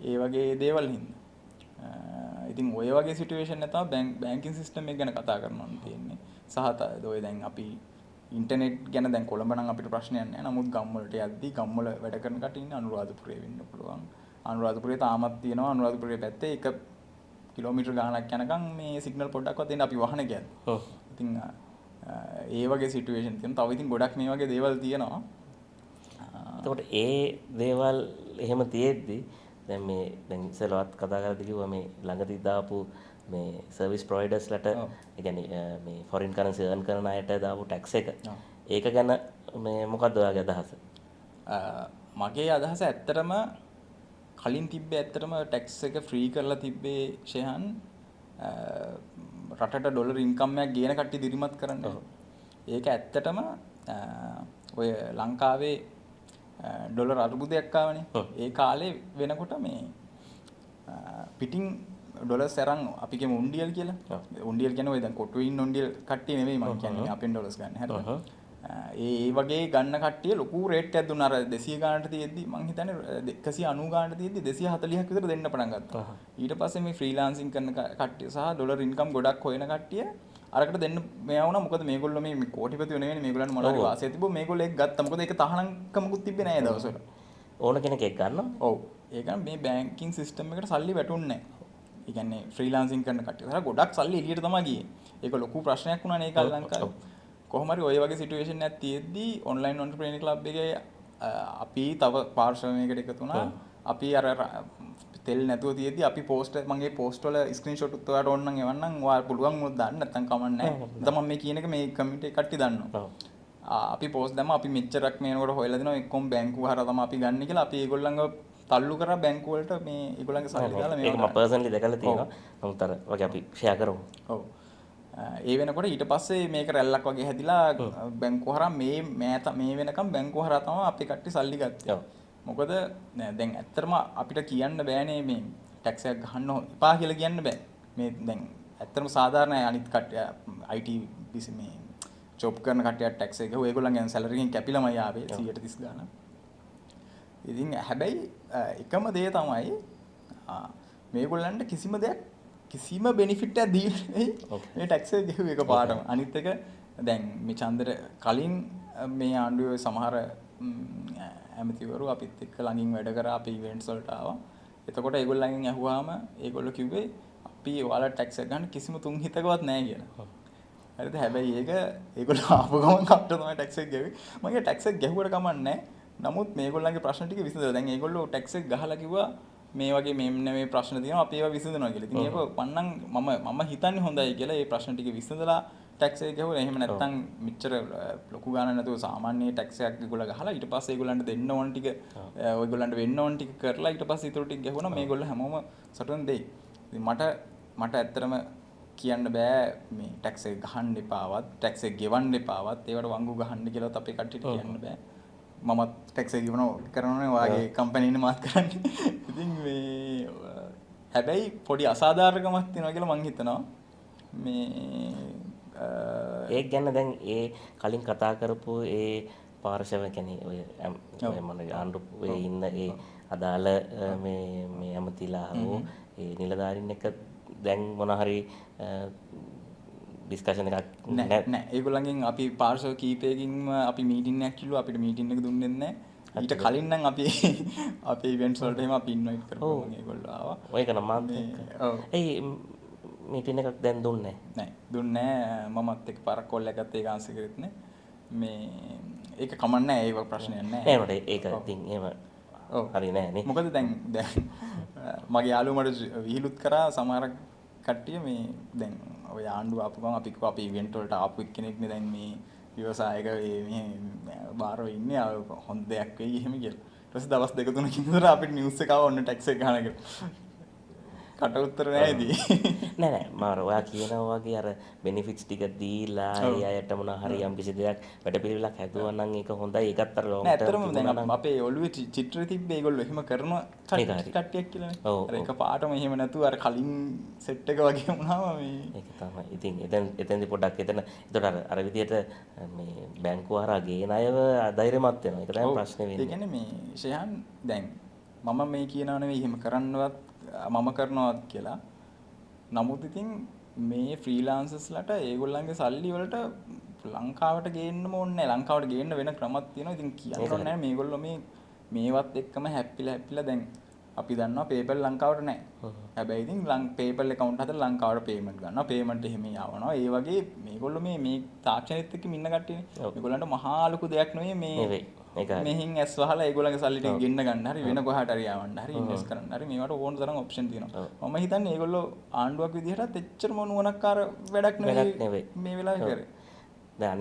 ඒ වගේ දේවල් හින්දා. ඉතින් ඔය වගේ සිටුේෂන් එක තමයි බැංකින් සිස්ටම් එක ගැන කතා කරනවා තියෙන්නේ. සහ ඔය දැන් අපි ඉන්ටර්නෙට් ගැන දැන් කොළඹ නම් අපිට ප්‍රශ්නයක් නැහැ. නමුත් ගම් වලට යද්දි ගම් වල වැඩ කරන කටින් ඉන්නේ අනුරාධපුරේ වෙන්න පුළුවන්. අනුරාධපුරේ තාමත් තියෙනවා. අනුරාධපුරේ පැත්තේ 1 කිලෝමීටර් ගාණක් යනකම් මේ සිග්නල් පොඩ්ඩක්වත් දෙන්න අපි වහන කියන්නේ. ඉතින් ඒ වගේ සිටුේෂන් තියෙනවා. තව ඉතින් ගොඩක් මේ වගේ දේවල් තියෙනවා. එතකොට ඒ දේවල් එහෙම තියෙද්දි දැන් ඉස්සෙල්ලවත් කතා කරද්දී කිව්වා මේ ළඟදී දාපු මේ සර්විස් ප්‍රොවයිඩර්ස්ලට ඒ කියන්නේ මේ ෆොරින් කරන්සි earn කරන අයට දාපු ටැක්ස් එක. ඒක ගැන මේ මොකද්ද ඔයාගේ අදහස? මගේ අදහස ඇත්තටම කලින් තිබ්බේ ඇත්තටම ටැක්ස් එක ෆ්‍රී කරලා තිබ්බේ ෂෙහන් රටට ඩොලර් ඉන්කම් එකක් ගේන කට්ටිය දිරිමත් කරන්න. ඒක ඇත්තටම ඔය ලංකාවේ ඩොලර් අර්බුදයක් ආවනේ. ඒ කාලේ වෙනකොට මේ පිටින් ඩොලර් සරන් අපි කියමු උන්ඩියල් කියලා. උන්ඩියල් කියන්නේ ඔය දැන් කොටුවේ ඉන්න උන්ඩියල් කට්ටිය නෙවෙයි මම කියන්නේ අපෙන් ඩොලර්ස් ගන්න. හරිද? ඒ වගේ ගන්න කට්ටිය ලොකු රේට් එකක් දුන්නා. අර 200 ගානට තියෙද්දි මං හිතන්නේ 190 ගානට තියෙද්දි 240ක් විතර දෙන්න පටන් ගත්තා. ඊට පස්සේ මේ ෆ්‍රීලාන්සින් කරන කට්ටිය සහ ඩොලර් ඉන්කම් ගොඩක් හොයන කට්ටිය අරකට දෙන්න මෙයා වුණා. මොකද මේගොල්ලෝ මේ කෝටිපතියෝ නෙවෙයි මේගොල්ලන්ට මොනවාරි වාසිය තිබ්බෝ මේගොල්ලෝ ඒක ගත්තා. මොකද ඒක තහනම්කමකුත් තිබ්බේ නෑ ඒ දවස්වල. ඕන කෙනෙක් ඒක ගන්නවා. ඔව්. ඒක මේ බැංකින් සිස්ටම් එකට සල්ලි වැටුන්නේ නෑ. ඒ කියන්නේ ෆ්‍රීලාන්සින් කරන කට්ටිය. සහ ගොඩක් සල්ලි එළියට තමයි ගියේ. ඒක ලොකු ප්‍රශ්නයක් වුණා නේ කාලේ ලංකාවේ. කොහොම හරි ඔය වගේ සිටුේෂන් එකක් තියෙද්දි ඔන්ලයින් ඔන්ටර්ප්‍රීනියර් ක්ලබ් එකේ අපි තව පාර්ශ්වයකට එකතු වුණා. අපි අර තෙල් නැතුව තියෙද්දි අපි පෝස්ට් මගේ පෝස්ට් වල ස්ක්‍රීන්ෂොට් උත් ඔයාලට ඕන නම් එවන්නම්. ඔයාලා පුළුවන් මොකද දාන්න නැත්නම් කමක් නැහැ. මම මේ කියන එක මේ කමිටි කට්ටිය දන්නවා. අපි පෝස්ට් දැම්ම අපි මෙච්චරක් මේනකොට හොයලා දෙනවා එක්කම බැංකුව හරහා තමයි අපි ගන්න කියලා අපි ඒගොල්ලන්ව තල්ලු කරා බැංකුව වලට මේ ඒගොල්ලන්ගේ සල්ලි දාලා මේක මම පර්සනලි දැකලා තියෙනවා. නමුත් අර වගේ අපි ෂෙයා කරමු. ඔව්. ඒ වෙනකොට ඊට පස්සේ මේක රැල්ලක් වගේ හැදිලා බැංකුව හරහා මේ වෙනකම් බැංකුව හරහා තමයි අපි කට්ටිය සල්ලි ගත්තේ. මොකද දැන් ඇත්තටම අපිට කියන්න බෑනේ මේ ටැක්ස් එකක් ගහන්න එපා කියලා කියන්න බෑ. මේ දැන් ඇත්තටම සාධාරණ අනිත් කට්ටිය IT බිසි මේ ජොබ් කරන කට්ටියට ටැක්ස් එක ගහුවා. ඒගොල්ලන්ගේ සැලරි එකෙන් කැපිලාමයි ආවේ 130 ගාන. ඉතින් හැබැයි එකම දේ තමයි මේගොල්ලන්ට කිසිම බෙනිෆිට් එකක් දීලා මේ ටැක්ස් එක ගෙවුව එක පාඩම. අනිත් එක දැන් මේ චන්දර කලින් මේ ආණ්ඩුවේ සමහර ඇමතිවරු අපිත් එක්ක ළඟින් වැඩ කරා අපි ඉවෙන්ට්ස් වලට ආවා. එතකොට ඒගොල්ලන්ගෙන් අහුවාම ඒගොල්ලෝ කිව්වේ අපි ඔයාලා ටැක්ස් එක ගන්න කිසිම තුන් හිතකවත් නැහැ කියලා. හරිද? හැබැයි ඒක ඒගොල්ලෝ ආපු ගමන් අපිට තමයි ටැක්ස් එක ගෙවි. මගේ ටැක්ස් එක ගැහුවට කමක් නැහැ. නමුත් මේගොල්ලන්ගේ ප්‍රශ්න ටික විසඳලා දැන් ඒගොල්ලෝ ටැක්ස් එක ගහලා කිව්වා මේ වගේ මේ ප්‍රශ්න තියෙනවා අපි ඒවා විසඳනවා කියලා. ඉතින් ඒක වන්නම් මම හිතන්නේ හොඳයි කියලා ඒ ප්‍රශ්න ටික විසඳලා ටැක්ස් එක ගැහුවා. එහෙම නැත්නම් මෙච්චර ලොකු ගාණක් නැතුව සාමාන්‍ය ටැක්ස් එකක් ඒගොල්ලෝ ගහලා ඊට පස්සේ ඒගොල්ලන්ට දෙන්න ඕන ටික ඔයගොල්ලන්ට වෙන්න ඕන ටික කරලා ඊට පස්සේ ඊටු ටික ගැහුවා නම් මේගොල්ලෝ හැමෝම සටන් දෙයි. ඉතින් මට ඇත්තටම කියන්න බෑ මේ ටැක්ස් එක ගහන්න එපාවත් ටැක්ස් එක ගෙවන්න එපාවත් ඒවට වංගු ගහන්න කියලාත් අපේ කට්ටියට කියන්න බෑ. මමත් ටැක්ස් එක කරනවනේ වාගේ කම්පැනි මාත් කරන්නේ. ඉතින් මේ හැබැයි පොඩි අසාධාරණකමක් තියෙනවා කියලා මං හිතනවා. මේ ඒක ගැන දැන් ඒ කලින් කතා කරපු ඒ පාර්ශව කියන්නේ ඔය මොන ආණ්ඩුවේ ඉන්න ඒ අදාළ මේ ඇමතිලා හෝ ඒ නිලධාරීන් එක දැන් මොන හරි ඩිස්කෂන් එකක් නෑ. ඒගොල්ලන්ගෙන් අපි පාර්ශව කීපයකින්ම අපි මීටින් එකක් කිව්වා. අපිට මීටින් එක දුන්නේ නැහැ. ඊට කලින් නම් අපි අපේ ඉවෙන්ට්ස් වලට එහෙම අපි ඉන්වයිට් කරපුවා ඒගොල්ලෝ ආවා. ඔයක නම් මාත් ඒ මීටින් එකක් දැන් දුන්නේ නැහැ. දුන්නේ නැහැ. මමත් එක්ක පාරක් කෝල් එකක් ගත්තා ඒක ආන්සර් කරෙත් නැහැ. මේ ඒක කමන්නේ ඒක ප්‍රශ්නයක් නෑ. නෑ මට ඒක ඉතින් එහෙම ඔව්. හරි නෑනේ. මොකද දැන් මගේ යාළුවා මට විහිළුත් කරා සමහර කට්ටිය මේ දැන් ඔය ආණ්ඩුව ආපු ගමන් අපි කිව්වා අපි ඉවෙන්ට් වලට ආපු එක්කෙනෙක්නේ දැන් මේ ව්‍යවසායක මේ බාරව ඉන්නේ හොඳ දෙයක් වෙයි එහෙම කියලා. ඊට පස්සේ දවස් දෙක තුනකින් විතර අපිට නිවුස් එක ආව ඔන්න ටැක්ස් එක ගන්න කියලා. කට උත්තර නෑදී. නෑ මාර ඔයා කියනවා වගේ අර බෙනිෆිට්ස් ටික දීලා ඒ අයට මොනවා හරි යම් කිසි දෙයක් වැඩපිළිවෙලක් හැදුවා නම් ඒක හොඳයි. ඒකත් අර ලොන්ග් නෑ ඇත්තටම දැන් අපේ ඔළුවේ චිත්‍රය තිබ්බේ ඒගොල්ලෝ එහෙම කරන කට්ටියක් කියලානේ. අර එක පාටම එහෙම නැතුව අර කලින් සෙට් එක වගේ වුණාම මේ ඒක තමයි. ඉතින් එතෙන්දී පොඩ්ඩක් එතකොට අර විදියට මේ බැංකුව හරහා ගේන අයව ධෛර්යමත් වෙනවා. ඒක තමයි ප්‍රශ්නේ වෙන්නේ. ඒ කියන්නේ මේ ෂයන් දැන් මම මේ කියනව නෙවෙයි එහෙම කරන්නවත් මම කරනවත් කියලා. නමුත් ඉතින් මේ ෆ්‍රීලාන්සර්ස්ලට ඒගොල්ලන්ගේ සල්ලි වලට ලංකාවට ගේන්න ඕනේ නැහැ. ලංකාවට ගේන්න වෙන ක්‍රමයක් තියෙනවා. ඉතින් කියන්න ඕනේ නැහැ මේගොල්ලෝ මේවත් එක්කම හැප්පිලා දැන් අපි දන්නවා PayPal ලංකාවට නැහැ. හැබැයි ඉතින් PayPal account හදලා ලංකාවට payment ගන්නවා. payment එහෙම යවනවා. ඒ වගේ මේගොල්ලෝ මේ තාක්ෂණෙත් එක්ක ඉන්න කට්ටියනේ. මේගොල්ලන්ට මහා ලොකු දෙයක් නෙවෙයි මේ මෙහින් ඇස් වහලා ඒගොල්ලන්ගේ සල්ලි ටික ගෙන්න ගන්න හරි වෙන කොහාට හරි යවන්න හරි ඉන්වෙස්ට් කරන්න හරි මේවට ඕන තරම් ඔප්ෂන් තියෙනවා. මම හිතන්නේ ඒගොල්ලෝ ආණ්ඩුවක් විදිහටත් එච්චරම නුවණක්කාර වැඩක් නෙවෙයි මේ වෙලාවේ කරේ.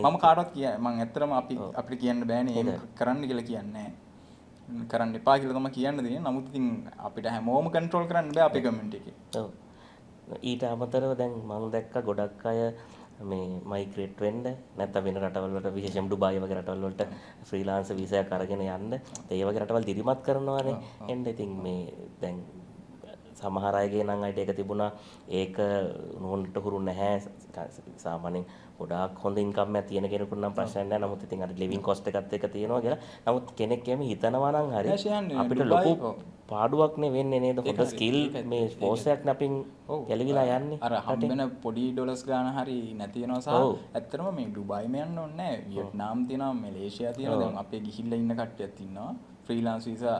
මම කාටවත් මම ඇත්තටම අපිට කියන්න බෑනේ එහෙම කරන්න කියලා කියන්නේ කරන්න එපා කියලා තමයි කියන්න දෙන්නේ. නමුත් ඉතින් අපිට හැමෝම කන්ට්‍රෝල් කරන්න බෑ අපේ කමියුනිටි එකේ. ඔව්. ඊට අමතරව දැන් මම දැක්ක ගොඩක් අය මේ මයිග්‍රේට් වෙන්න නැත්නම් වෙන රටවල් වලට විශේෂයෙන්ම ඩුබායි වගේ රටවල් වලට ෆ්‍රීලාන්සර් වීසා එකක් අරගෙන යන්න ඒ වගේ රටවල් දිරිමත් කරනවානේ. එන්න ඉතින් මේ දැන් සමහර අයගේ නම් අයිඩියා එක තිබුණා ඒක නුවණට හුරු නැහැ සාමාන්‍යයෙන් ගොඩාක් හොඳ ඉන්කම් එකක් තියෙන කෙනෙකුට නම් ප්‍රශ්නයක් නැහැ. නමුත් ඉතින් අර ලිවිං කොස්ට් එකත් එක තියෙනවා කියලා. නමුත් කෙනෙක් එහෙම හිතනවා නම් හරි අපිට ලොකු පාඩුවක් නේ වෙන්නේ නේද? හොඳ ස්කිල් මේ ස්පෝර්ට්ස් එකක් නැපින් ගැලවිලා යන්නේ. අර හම්බෙන පොඩි ඩොලර්ස් ගාන හරි නැති වෙනවා සහ ඇත්තටම මේ ඩුබායිම යන්න ඕනේ නැහැ. වියට්නාම් තියෙනවා, මැලේසියා තියෙනවා. දැන් අපේ ගිහිල්ලා ඉන්න කට්ටියක් ඉන්නවා. ෆ්‍රීලාන්ස් වීසා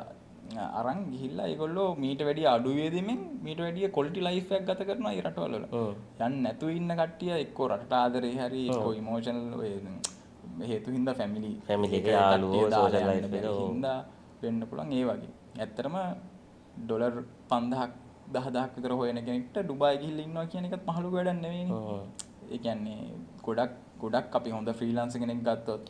අරන් ගිහිල්ලා ඒගොල්ලෝ මීට වැඩිය අඩු වේදෙමින් මීට වැඩිය ක්වොලිටි ලයිෆ් එකක් ගත කරනවා ඒ රටවල වල. යන්නේ නැතුව ඉන්න කට්ටිය එක්කෝ රටට ආදරේ හරි එක්කෝ ඉමෝෂනල් ඔය හේතු හින්දා ෆැමිලි එක යාළුවෝ සෝෂල් ලයිෆ් එක හින්දා වෙන්න පුළුවන් ඒ වගේ. ඇත්තටම ඩොලර් 5000ක් 10000ක් විතර හොයන කෙනෙක්ට ඩුබායි ගිහිල්ලා ඉන්නවා කියන එකත් මහ ලොකු වැඩක් නෙවෙයිනේ. ඒ කියන්නේ ගොඩක් අපි හොඳ ෆ්‍රීලාන්සර් කෙනෙක් ගත්තොත්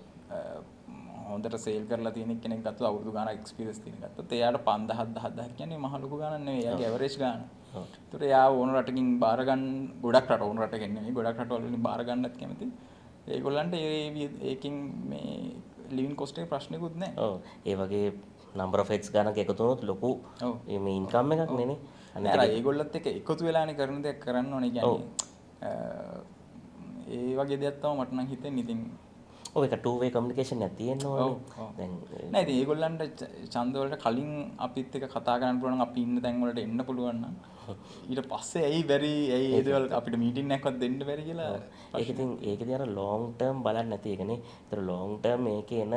හොඳට සේල් කරලා තියෙන කෙනෙක් ගත්තොත් අවුරුදු ගාණක් එක්ස්පීරියන්ස් තියෙන ගත්තොත් එයාට 5000 10000 කියන්නේ මහ ලොකු ගාණක් නෙවෙයි. එයාගේ ඇවරේජ් ගාණ. ඒතර එයා ඕන රටකින් බාර ගන්න ගොඩක් රට ඕන රටකින් නෙවෙයි ගොඩක් රටවල වලින් බාර ගන්නත් කැමති. ඒගොල්ලන්ට ඒකින් මේ ලිවිං කොස්ට් එකේ ප්‍රශ්නකුත් නැහැ. ඔව්. ඒ වගේ නම්බර් ඔෆ් එක්ස් ගානක් එකතු වුණොත් ලොකු මේ ඉන්කම් එකක් නෙනේ. අර ඒගොල්ලොත් එක්ක එකතු වෙලානේ කරන දේ කරන්න ඕනේ කියන්නේ. ඒ වගේ දෙයක් තමයි මට නම් හිතෙන්නේ. ඉතින් ඔව් ඒක two way communication එකක් තියෙන්න ඕනේ. දැන් නෑ ඉතින් ඒගොල්ලන්ට ඡන්ද වලට කලින් අපිත් එක්ක කතා කරන්න පුළුවන් නම් අපි ඉන්න තැන් වලට එන්න පුළුවන් නම් ඊට පස්සේ ඇයි ඒ දේවල් අපිට මීටින් එකක්වත් දෙන්න බැරි කියලා. ඒක ඉතින් ඒකදී අර long term බලන්න නැති එකනේ. ඒතර long term මේකේ එන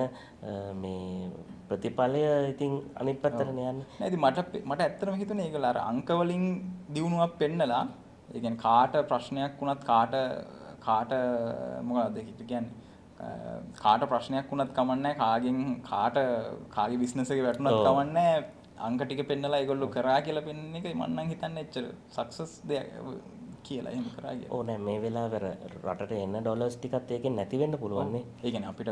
මේ ප්‍රතිඵලය ඉතින් අනිත් පැත්තට යන්නේ. නෑ ඉතින් මට ඇත්තටම හිතුනේ ඒගොල්ලෝ අර අංක වලින් දිනුවක් පෙන්නලා ඒ කියන්නේ කාට ප්‍රශ්නයක් වුණත් කාට මොකක්ද කියන්නේ කාට ප්‍රශ්නයක් වුණත් කමන්නේ කාගේ බිස්නස් එකේ වැටුණත් කමන්නේ අංක ටික පෙන්නලා ඒගොල්ලෝ කරා කියලා පෙන්නන එක මම නම් හිතන්නේ එච්චර සක්සස් දෙයක් කියලා එහෙම කරා කියලා. ඕ නෑ මේ වෙලාවේ රටට එන ඩොලර්ස් ටිකත් ඒකෙන් නැති වෙන්න පුළුවන් නේ. ඒ කියන්නේ අපිට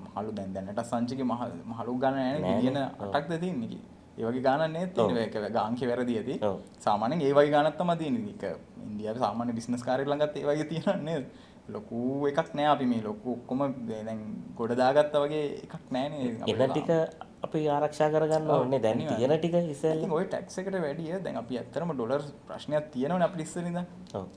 මහලු දැනට සංචිකේ මහලු ගන්න නැහැ නේ 8ක්ද තියෙන්නේ කි. ඒ වගේ ගානක් නේ තියෙන්නේ. ඒක ගාන්කේ වැරදියදී. සාමාන්‍යයෙන් ඒ වගේ ගානක් තමයි තියෙන්නේ. ඒක ඉන්දියාවේ සාමාන්‍ය බිස්නස් කාර්යය ළඟත් ඒ වගේ තියෙනව නේද? ලොකු එකක් නෑ අපි මේ ලොකු ඔක්කොම දැන් ගොඩ දාගත්තා වගේ එකක් නෑනේ. එන ටික අපි ආරක්ෂා කරගන්න ඕනේ. දැන් තියෙන ටික ඉස්සෙල්ලා. ඔය ටැක්ස් එකට වැඩිය දැන් අපි ඇත්තටම ඩොලර් ප්‍රශ්නයක් තියෙනවනේ අපිට ඉස්සෙල්ලා ඉඳන්. ඔව්.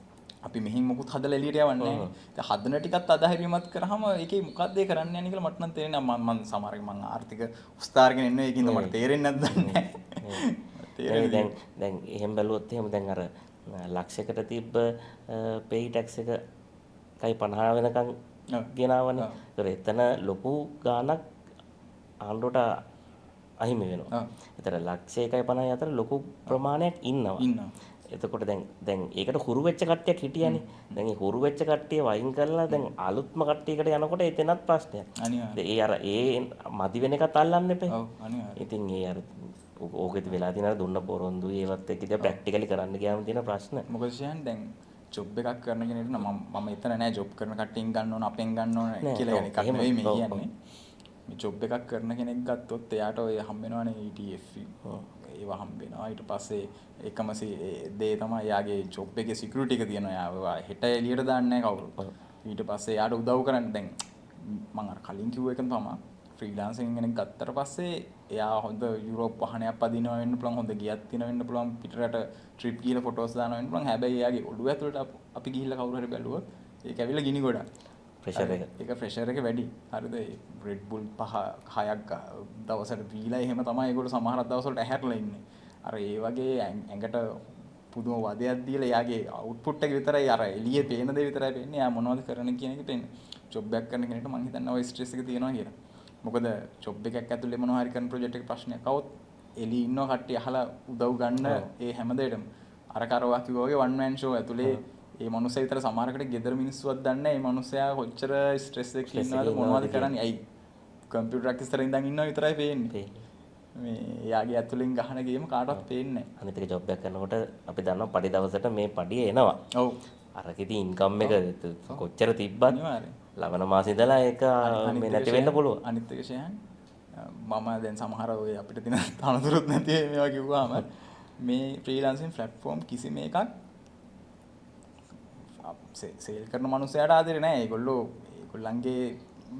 අපි මෙහින් මොකුත් හදලා එළියට යවන්නේ නෑනේ. දැන් හදන ටිකත් අදහැරීමත් කරාම ඒකේ මොකක්ද ඒ කරන්න යන්නේ කියලා මට නම් තේරෙන්නේ නැහැ. මම සමහරවිට මම ආර්ථික උස්තාරගෙන ඉන්නේ ඒකින්ද මට තේරෙන්නේ නැද්ද නැහැ. දැන් එහෙම බැලුවොත් එහෙම දැන් අර ලක්ෂයකට තිබ්බ පේ ටැක්ස් එක 50 වෙනකන් ගෙනාවනේ. ඒතර එතන ලොකු ගාණක් ආණ්ඩුවට අහිමි වෙනවා. ඒතර ලක්ෂ 1.50 අතර ලොකු ප්‍රමාණයක් ඉන්නවා. එතකොට දැන් ඒකට හුරු වෙච්ච කට්ටියක් හිටියනේ. දැන් ඒ හුරු වෙච්ච කට්ටිය වයින් කරලා දැන් අලුත්ම කට්ටියකට යනකොට එතනත් ප්‍රශ්නයක්. අනිවාර්යයෙන්. ඒ අර ඒ මදි වෙන එකත් අල්ලන්න එපා. ඔව් අනිවාර්යයෙන්. ඉතින් ඒ අර ඕකෙත් වෙලා තියෙන අර දුන්න පොරොන්දු ඒවත් එක්ක ඉතින් ප්‍රැක්ටිකලි කරන්න ගියාම තියෙන ප්‍රශ්න. මොකද ෂයන් දැන් ජොබ් එකක් කරන කෙනෙක්ට නම් මම එතන නෑ ජොබ් කරන කට්ටියෙන් ගන්න ඕන අපෙන් ගන්න ඕන කියලා එකක් නෙවෙයි මේ කියන්නේ. මේ ජොබ් එකක් කරන කෙනෙක් ගත්තොත් එයාට ඔය හම්බ වෙනවනේ ETF ඒවා හම්බ වෙනවා. ඊට පස්සේ එකම දේ තමයි එයාගේ ජොබ් එකේ සිකියුරිටි එක තියෙනවා. එයා හෙට එළියට දාන්නේ නැහැ කවුරුත්. ඊට පස්සේ එයාට උදව් කරන්න දැන් මම අර කලින් කිව්ව එකම තමයි ෆ්‍රීලාන්සින් කෙනෙක් ගත්තට පස්සේ එයා හොඳ යුරෝප් වාහනයක් පදිනවා වෙන්න පුළුවන්, හොඳ ගියක් තියන වෙන්න පුළුවන්, පිටරට ට්‍රිප් ගිහලා ෆොටෝස් දානවා වෙන්න පුළුවන්. හැබැයි එයාගේ ඔළුව ඇතුළට අපි ගිහිල්ලා කවුරු හරි බැලුවොත් ඒක ඇවිල්ලා ගිනි ගොඩක්. ප්‍රෙෂර් එක. ඒක ප්‍රෙෂර් එක වැඩි. හරිද? රෙඩ් බුල් 6ක් දවසට බීලා එහෙම තමයි ඒගොල්ලෝ සමහර දවස්වලට ඇහැරලා ඉන්නේ. අර ඒ වගේ ඇඟට පුදුම වදයක් දීලා එයාගේ අවුට්පුට් එක විතරයි අර එළියේ පේන දේ විතරයි පේන්නේ. එයා මොනවද කරන්න කියන එක පේන්නේ. ජොබ් එකක් කරන කෙනෙක්ට මම හිතන්නේ ඔය ස්ට්‍රෙස් එක තියෙනවා කියලා. මොකද ජොබ් එකක් ඇතුලේ මොනවා හරි කරන ප්‍රොජෙක්ට් එක ප්‍රශ්නයක් આવොත් එළියේ ඉන්නව කට්ටිය අහලා උදව් ගන්න ඒ හැම දෙයකම අර කරවා කිව්වා වගේ වන් මෑන් ෂෝ ඇතුලේ ඒ මනුස්සයා විතර සමහරකට ගෙදර මිනිස්සුවත් දන්නේ නැහැ. මේ මනුස්සයා කොච්චර ස්ට්‍රෙස් එකක ඉන්නවද මොනවද කරන්නේ. ඇයි කම්පියුටර් ඉස්සරහින් ඉඳන් ඉන්නව විතරයි පේන්නේ. මේ එයාගේ ඇතුලෙන් ගහන ගේම කාටවත් පේන්නේ නැහැ. අනිත් එක ජොබ් එකක් කරනකොට අපි දන්නවා පඩි දවසට මේ පඩිය එනවා. ඔව්. අරකෙදි ඉන්කම් එක කොච්චර තිබ්බත් අනිවාර්යයෙන්. ලබන මාසෙ ඉඳලා ඒක මේ නැති වෙන්න පුළුවන්. අනිත් එක ෂයන් මම දැන් සමහර ඔය අපිට තියෙන තනතුරුත් නැති මේවා කිව්වම මේ ෆ්‍රීලාන්සින් ප්ලැට්ෆෝම් කිසිම එකක් සේල් කරන මනුස්සයාට ආදරේ නැහැ. ඒගොල්ලන්ගේ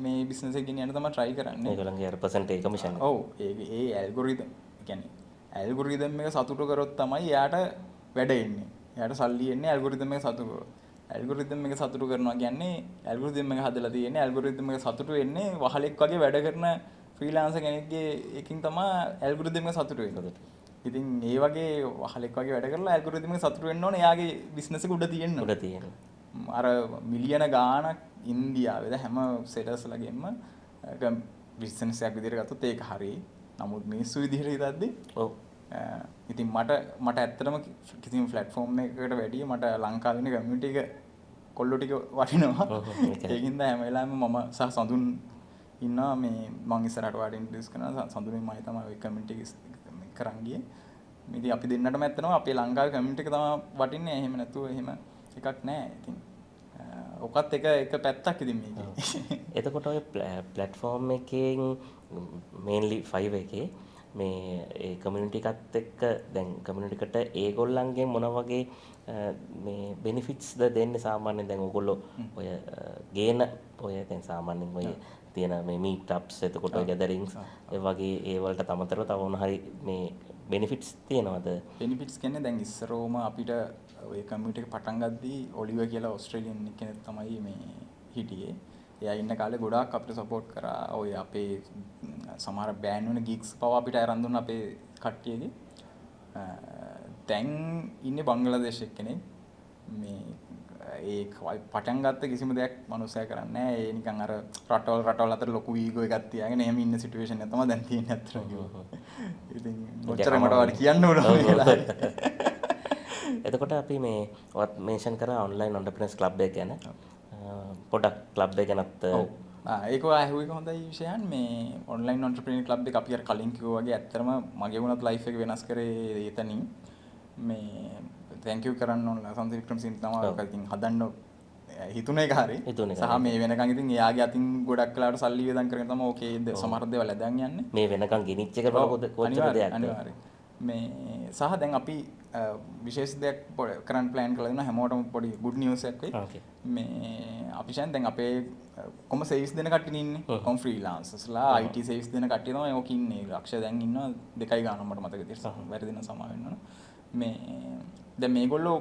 මේ බිස්නස් එක ගෙනියන්න තමයි try කරන්නේ. ඒගොල්ලන්ගේ අර percentage commission එක. ඔව් ඒ ඇල්ගොරිතම් කියන්නේ ඇල්ගොරිතම් එක සතුටු කරොත් තමයි එයාට වැඩ එන්නේ. එයාට සල්ලි එන්නේ ඇල්ගොරිතම් එක සතුටු කරොත්. ඇල්ගොරිතම් එක සතුටු කරනවා කියන්නේ ඇල්ගොරිතම් එක හදලා තියෙන්නේ ඇල්ගොරිතම් එක සතුටු වෙන්නේ වහලෙක් වගේ වැඩ කරන ෆ්‍රීලාන්සර් කෙනෙක්ගේ එකකින් තමයි ඇල්ගොරිතම් එක සතුටු වෙන්නේ. ඉතින් ඒ වගේ වහලෙක් වගේ වැඩ කරලා ඇල්ගොරිතම් එක සතුටු වෙන්න ඕනේ එයාගේ බිස්නස් එක උඩ තියෙන්න. උඩ තියෙන්න. අර මිලියන ගාණක් ඉන්දියාවේද හැම සෙලර්ස්ලාගෙම බිස්නස් එකක් විදිහට ගත්තොත් ඒක හරි. නමුත් මිනිස්සු විදිහට හිතද්දි ඔව්. ඉතින් මට ඇත්තටම කිසිම ප්ලැට්ෆෝම් එකකට වැඩිය මට ලංකාවේ ඉන්න කමියුනිටි එක කොල්ලෝ ටික වටිනවා. ඒකින්ද හැම වෙලාවෙම මම සහ සඳුන් ඉන්නවා මේ මම ඉස්සරහට වාඩි ඉන්ට්‍රොඩියුස් කරනවා සඳුනේ මම තමයි ওই කමියුනිටි එක කරන් ගියේ. ඉතින් අපි දෙන්නටම ඇත්තනවා අපේ ලංකාවේ කමියුනිටි එක තමයි වටින්නේ. එහෙම නැතුව එහෙම එකක් නැහැ. ඉතින් ඔකත් එක පැත්තක් ඉතින් මේකේ. එතකොට ඔය platform එකෙන් mainly 5 එකේ මේ ඒ community එකත් එක්ක දැන් community එකට ඒගොල්ලන්ගෙන් මොන වගේ මේ benefits ද දෙන්නේ සාමාන්‍යයෙන් දැන් ඔයගොල්ලෝ ඔය ගේන ඔය දැන් සාමාන්‍යයෙන් ඔය තියෙන මේ meetups එතකොට ඔය gatherings ඒ වගේ ඒ වලට අමතරව තව මොන හරි මේ benefits තියෙනවද? benefits කියන්නේ දැන් ඉස්සරෝම අපිට ඔය කමියුනිටි එක පටන් ගද්දී ඔලිවර් කියලා ඕස්ට්‍රේලියන් කෙනෙක් තමයි මේ හිටියේ. එයා ඉන්න කාලේ ගොඩාක් අපිට සපෝට් කරා. ඔය අපේ සමහර බෑන්ඩ් වෙන ගිග්ස් පව අපිට අරන් දුන්න අපේ කට්ටියගේ. දැන් ඉන්නේ බංග්ලාදේශ කෙනෙක්. මේ ඒ පටන් ගත්ත කිසිම දෙයක් මනුස්සයා කරන්නේ නැහැ. ඒ නිකන් අර රටවල් අතර ලොකු ඊගෝ එකක් තියාගෙන එහෙම ඉන්න සිටුේෂන් එක තමයි දැන් තියෙන්නේ අත්‍තරම කිව්වොත්. ඉතින් ඔච්චර මට වාට කියන්න ඕන කියලා. එතකොට අපි මේ ඔයත් මෙන්ෂන් කරා ඔන්ලයින් ඔන්ටර්ප්‍රිනර්ස් ක්ලබ් එක ගැන. පොඩක් ක්ලබ් එක ගැනත් ඒක ඇහුව එක හොඳයි විෂයන් මේ ඔන්ලයින් ඔන්ටර්ප්‍රිනර් ක්ලබ් එක අපි අර කලින් කිව්වා වගේ ඇත්තටම මගේ වුණත් ලයිෆ් එක වෙනස් කරේ එතනින් මේ thank you කරන්න ඕන ලසන්ත වික්‍රමසිංහ තමයි ඔක ඉතින් හදන්න හිතුනේ එක හරි සහ මේ වෙනකන් ඉතින් එයාගේ අතින් ගොඩක් වෙලාවට සල්ලි වේදම් කරගෙන තමයි ඕකේ සමහර දේවල් ඇදන් යන්නේ මේ වෙනකන් ගෙනිච්ච එක කොච්චර දෙයක් අනිවාර්යයෙන් මේ සහ දැන් අපි විශේෂ දෙයක් කරන්න ප්ලෑන් කරලා ඉන්නවා හැමෝටම පොඩි good news එකක් වෙයි මේ අපි දැන් අපේ කොහොම සර්විස් දෙන කට්ටිය ඉන්නේ කොහොම ෆ්‍රීලාන්සර්ස්ලා IT සර්විස් දෙන කට්ටිය තමයි ඕක ඉන්නේ ලක්ෂ දැන් ඉන්නවා 2 ගානක් මට මතක විදිහට වැරදි නම් සමා වෙන්න ඕන මේ දැන් මේගොල්ලෝ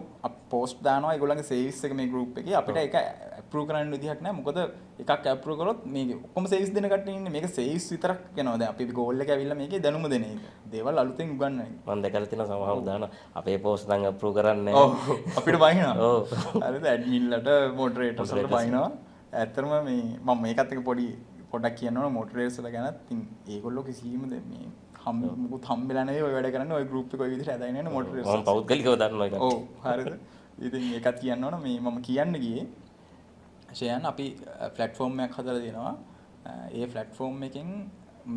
පෝස්ට් දානවා ඒගොල්ලන්ගේ සර්විස් එක මේ group එකේ අපිට ඒක අප්‍රූව් කරන්න විදිහක් නැහැ මොකද එකක් අප්‍රූව් කරොත් මේ ඔක්කොම සර්විස් දෙන කට්ටිය ඉන්නේ මේක සර්විස් විතරක් යනවා දැන් අපි ගෝල් එක ඇවිල්ලා මේකේ දැනුම දෙන එක දේවල් අලුතෙන් උගන්වන එක මම දැකලා තියෙනවා සමහරව දාන අපේ පෝස්ට් නම් අප්‍රූව් කරන්නේ නැහැ ඔව් අපිට බයිනවා ඔව් හරිද ඇඩ්මින්ලට මොඩරේටර්ස්ලට බයිනවා ඇත්තටම මේ මම මේකත් එක පොඩ්ඩක් කියන්න ඕන මොඩරේටර්ස්ලා ගැනත් ඉතින් ඒගොල්ලෝ කිසිම මේ මුකුත් හම්බෙලා නෙවෙයි ඔය වැඩ කරන්නේ ඔය ගෲප් එක ඔය විදිහට හදාගෙන යන මොඩරේටර්ස්. මම පෞද්ගලිකව දන්නවා ඒක. ඔව් හරිද? ඉතින් ඒකත් කියන්න ඕන මේ මම කියන්න ගියේ ෂයන් අපි ප්ලැට්ෆෝම් එකක් හදලා දෙනවා. ඒ ප්ලැට්ෆෝම් එකෙන්